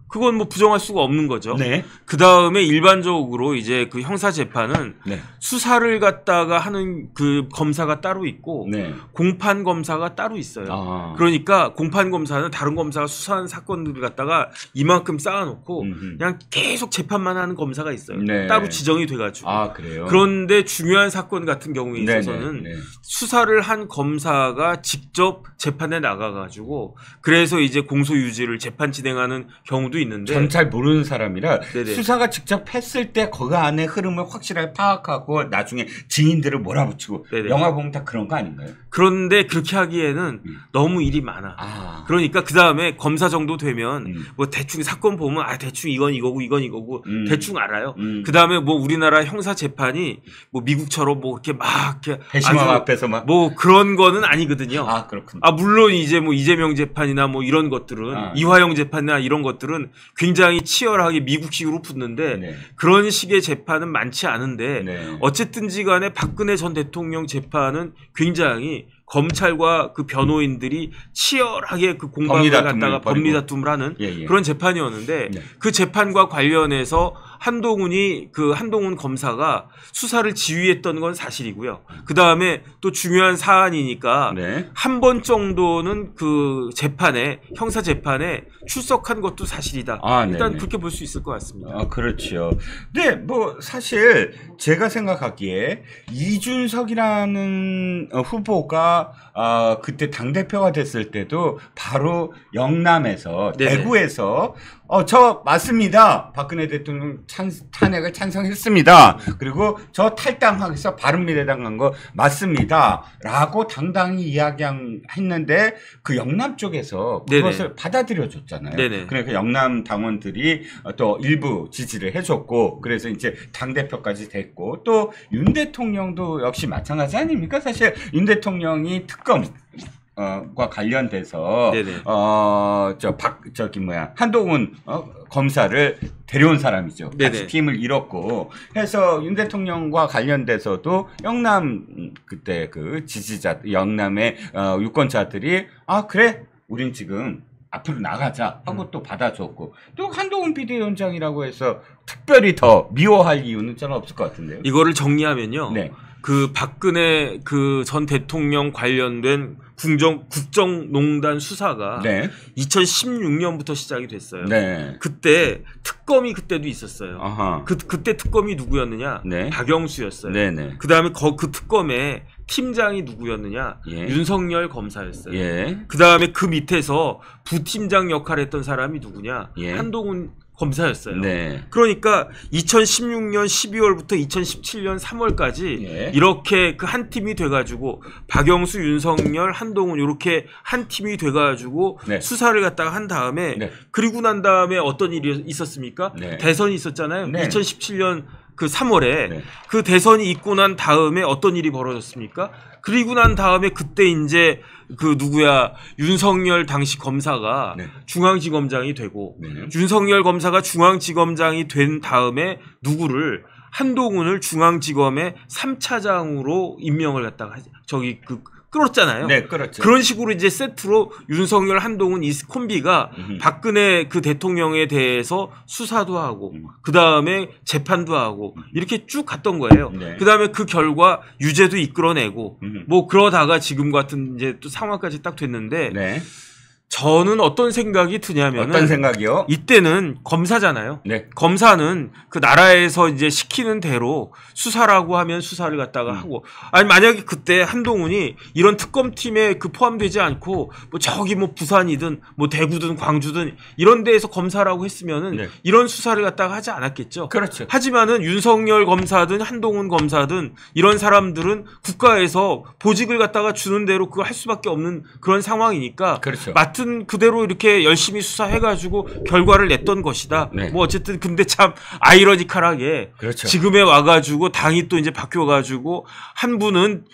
D: 그건 뭐 부정할 수가 없는 거죠.
C: 네.
D: 그 다음에 일반적으로 이제 그 형사 재판은
C: 네.
D: 수사를 갖다가 하는 그 검사가 따로 있고
C: 네.
D: 공판 검사가 따로 있어요.
C: 아.
D: 그러니까 공판 검사는 다른 검사가 수사한 사건들을 갖다가 이만큼 쌓아놓고 그냥 계속 재판만 하는 검사가 있어요.
C: 네.
D: 따로 지정이 돼가지고.
C: 아, 그래요?
D: 그런데 중요한 사건 같은 경우에 있어서는
C: 네.
D: 수사를 한 검사가 직접 재판에 나가가지고 그래서 이제 공소유지를 재판 진행하는 경우도 있는데
C: 전 잘 모르는 사람이라
D: 네네.
C: 수사가 직접 했을 때 그 안에 흐름을 확실하게 파악하고 나중에 증인들을 몰아붙이고
D: 네네.
C: 영화 보면 다 그런 거 아닌가요?
D: 그런데 그렇게 하기에는 너무 일이 많아.
C: 아.
D: 그러니까 그 다음에 검사 정도 되면 뭐 대충 사건 보면 대충 이건 이거고 이건 이거고 대충 알아요. 그 다음에 뭐 우리나라 형사 재판이 뭐 미국처럼 뭐 이렇게 막 이렇게
C: 배심원 앞에서 막
D: 뭐 그런 거는 아니거든요.
C: 아, 그렇군요.
D: 물론 이제 뭐 이재명 재판이나 뭐 이런 것들은 이화영 재판이나 이런 것들은 굉장히 치열하게 미국식으로 붙는데
C: 네.
D: 그런 식의 재판은 많지 않은데
C: 네.
D: 어쨌든지 간에 박근혜 전 대통령 재판은 굉장히 검찰과 그 변호인들이 치열하게 그 공방을 갖다가 법리 다툼을 하는 그런 재판이었는데
C: 네.
D: 그 재판과 관련해서 한동훈 검사가 수사를 지휘했던 건 사실이고요. 그 다음에 또 중요한 사안이니까
C: 네.
D: 한 번 정도는 그 재판에 형사 재판에 출석한 것도 사실이다. 일단
C: 네네.
D: 그렇게 볼 수 있을 것 같습니다.
C: 아, 그렇죠. 근데 뭐 사실 제가 생각하기에 이준석이라는 후보가 그때 당대표가 됐을 때도 바로 영남에서
D: 네네.
C: 대구에서 저 맞습니다. 박근혜 대통령 탄핵을 찬성했습니다. 그리고 저 탈당하기서 바른미래당 간 거 맞습니다. 라고 당당히 이야기했는데 그 영남 쪽에서 그것을
D: 네네.
C: 받아들여줬잖아요.
D: 네네.
C: 그러니까 영남 당원들이 또 일부 지지를 해줬고 그래서 이제 당대표까지 됐고 또 윤 대통령도 역시 마찬가지 아닙니까? 사실 윤 대통령이 특검 과 관련돼서
D: 네네.
C: 한동훈 검사를 데려온 사람이죠.
D: 네네.
C: 같이 팀을 잃었고 해서 윤 대통령과 관련돼서도 영남 그때 그 지지자 영남의 유권자들이 그래 우린 지금 앞으로 나가자 하고 또 받아줬고 또 한동훈 비대위원장이라고 해서 특별히 더 미워할 이유는 저는 없을 것 같은데요.
D: 이거를 정리하면요.
C: 네.
D: 그 박근혜 그 전 대통령 관련된 국정농단 수사가
C: 네.
D: 2016년부터 시작이 됐어요.
C: 네.
D: 그때 특검이 그때도 있었어요.
C: 아하.
D: 그때 특검이 누구였느냐?
C: 네.
D: 박영수였어요.
C: 네네.
D: 그다음에 그 특검의 팀장이 누구였느냐?
C: 예.
D: 윤석열 검사였어요.
C: 예.
D: 그다음에 그 밑에서 부팀장 역할을 했던 사람이 누구냐?
C: 예.
D: 한동훈 검사였어요.
C: 네.
D: 그러니까 2016년 12월부터 2017년 3월까지
C: 예.
D: 이렇게 그 한 팀이 돼가지고 박영수, 윤석열, 한동훈 이렇게 한 팀이 돼가지고
C: 네.
D: 수사를 갖다가 한 다음에
C: 네.
D: 그리고 난 다음에 어떤 일이 있었습니까?
C: 네.
D: 대선이 있었잖아요.
C: 네.
D: 2017년 그 3월에
C: 네.
D: 그 대선이 있고 난 다음에 어떤 일이 벌어졌습니까? 그리고 난 다음에 그때 이제 그 윤석열 당시 검사가
C: 네.
D: 중앙지검장이 되고
C: 네.
D: 윤석열 검사가 중앙지검장이 된 다음에 한동훈을 중앙지검의 3차장으로 임명을 갖다가 끌었잖아요.
C: 네, 그렇죠.
D: 그런 식으로 이제 세트로 윤석열, 한동훈 이 콤비가 박근혜 그 대통령에 대해서 수사도 하고 그 다음에 재판도 하고 이렇게 쭉 갔던 거예요.
C: 네.
D: 그 다음에 그 결과 유죄도 이끌어내고 뭐 그러다가 지금 같은 이제 또 상황까지 딱 됐는데
C: 네.
D: 저는 어떤 생각이 드냐면은
C: 어떤 생각이요?
D: 이때는 검사잖아요.
C: 네.
D: 검사는 그 나라에서 이제 시키는 대로 수사라고 하면 수사를 갖다가 하고 만약에 그때 한동훈이 이런 특검팀에 포함되지 않고 뭐 저기 뭐 부산이든 뭐 대구든 광주든 이런 데에서 검사라고 했으면은
C: 네.
D: 이런 수사를 갖다가 하지 않았겠죠.
C: 그렇죠.
D: 하지만은 윤석열 검사든 한동훈 검사든 이런 사람들은 국가에서 보직을 갖다가 주는 대로 그걸 할 수밖에 없는 그런 상황이니까
C: 그렇죠.
D: 같은 그대로 이렇게 열심히 수사해가지고 결과를 냈던 것이다.
C: 네.
D: 뭐 어쨌든 근데 참 아이러니컬하게
C: 그렇죠.
D: 지금에 와가지고 당이 또 이제 바뀌어가지고 한 분은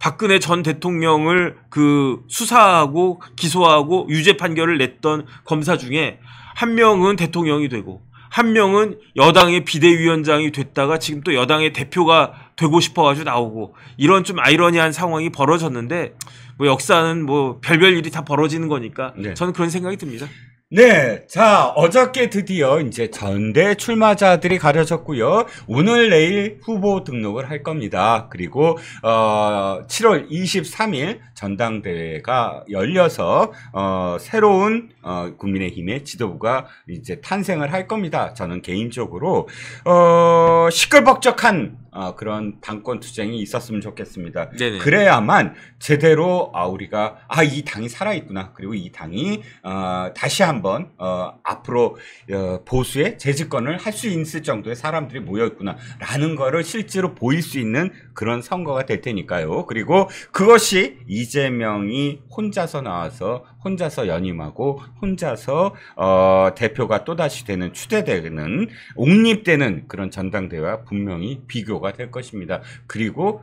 D: 박근혜 전 대통령을 수사하고 기소하고 유죄 판결을 냈던 검사 중에 한 명은 대통령이 되고 한 명은 여당의 비대위원장이 됐다가 지금 또 여당의 대표가 되고 싶어가지고 나오고 이런 좀 아이러니한 상황이 벌어졌는데 뭐 역사는 뭐 별별 일이 다 벌어지는 거니까
C: 네.
D: 저는 그런 생각이 듭니다.
C: 네, 자, 어저께 드디어 이제 전대 출마자들이 가려졌고요. 오늘 내일 후보 등록을 할 겁니다. 그리고 7월 23일 전당대회가 열려서 새로운 국민의힘의 지도부가 이제 탄생을 할 겁니다. 저는 개인적으로 시끌벅적한 그런 당권 투쟁이 있었으면 좋겠습니다.
D: 네네.
C: 그래야만 제대로 우리가 이 당이 살아있구나. 그리고 이 당이 다시 한번 앞으로 보수의 재집권을 할 수 있을 정도의 사람들이 모여있구나 라는 거를 실제로 보일 수 있는 그런 선거가 될 테니까요. 그리고 그것이 이재명이 혼자서 나와서 혼자서 연임하고 혼자서 대표가 또다시 되는 추대되는 옹립되는 그런 전당대회와 분명히 비교가 될 것입니다. 그리고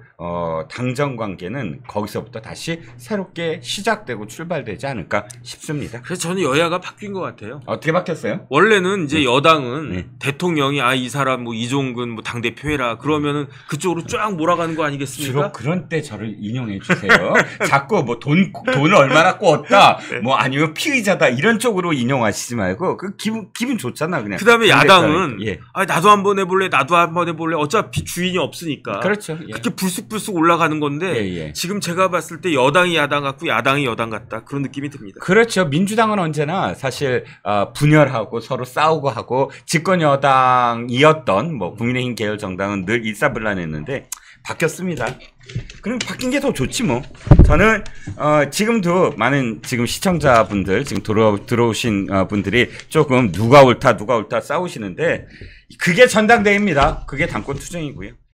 C: 당정 관계는 거기서부터 다시 새롭게 시작되고 출발되지 않을까 싶습니다.
D: 그래서 저는 여야가 바뀐 것 같아요.
C: 어떻게 바뀌었어요?
D: 원래는 이제 여당은
C: 네.
D: 대통령이 이 사람 뭐 이종근 당대표 해라 그러면은 그쪽으로 쫙 몰아가는 거 아니겠습니까?
C: 주로 그런 때 저를 인용해 주세요. 자꾸 뭐 돈을 얼마나 꿨다,
D: 네.
C: 뭐 아니면 피의자다 이런 쪽으로 인용하시지 말고 그 기분 좋잖아 그냥.
D: 그다음에 야당은
C: 예.
D: 나도 한번 해볼래, 나도 한번 해볼래. 어차피 주인이 없으니까.
C: 그렇죠. 예.
D: 그렇게 불쑥불쑥 올라가는 건데
C: 예.
D: 지금 제가 봤을 때 여당이 야당 같고 야당이 여당 같다 그런 느낌이 듭니다.
C: 그렇죠. 민주당은 언제나 사실 분열하고 서로 싸우고 하고 집권 여당이었던 뭐 국민의힘 계열 정당은 늘 일사불란했는데 바뀌었습니다. 그럼 바뀐 게 더 좋지 뭐. 저는 지금도 많은 지금 시청자분들 지금 들어오신 분들이 조금 누가 옳다 싸우시는데 그게 전당대회입니다. 그게 당권 투쟁이고요.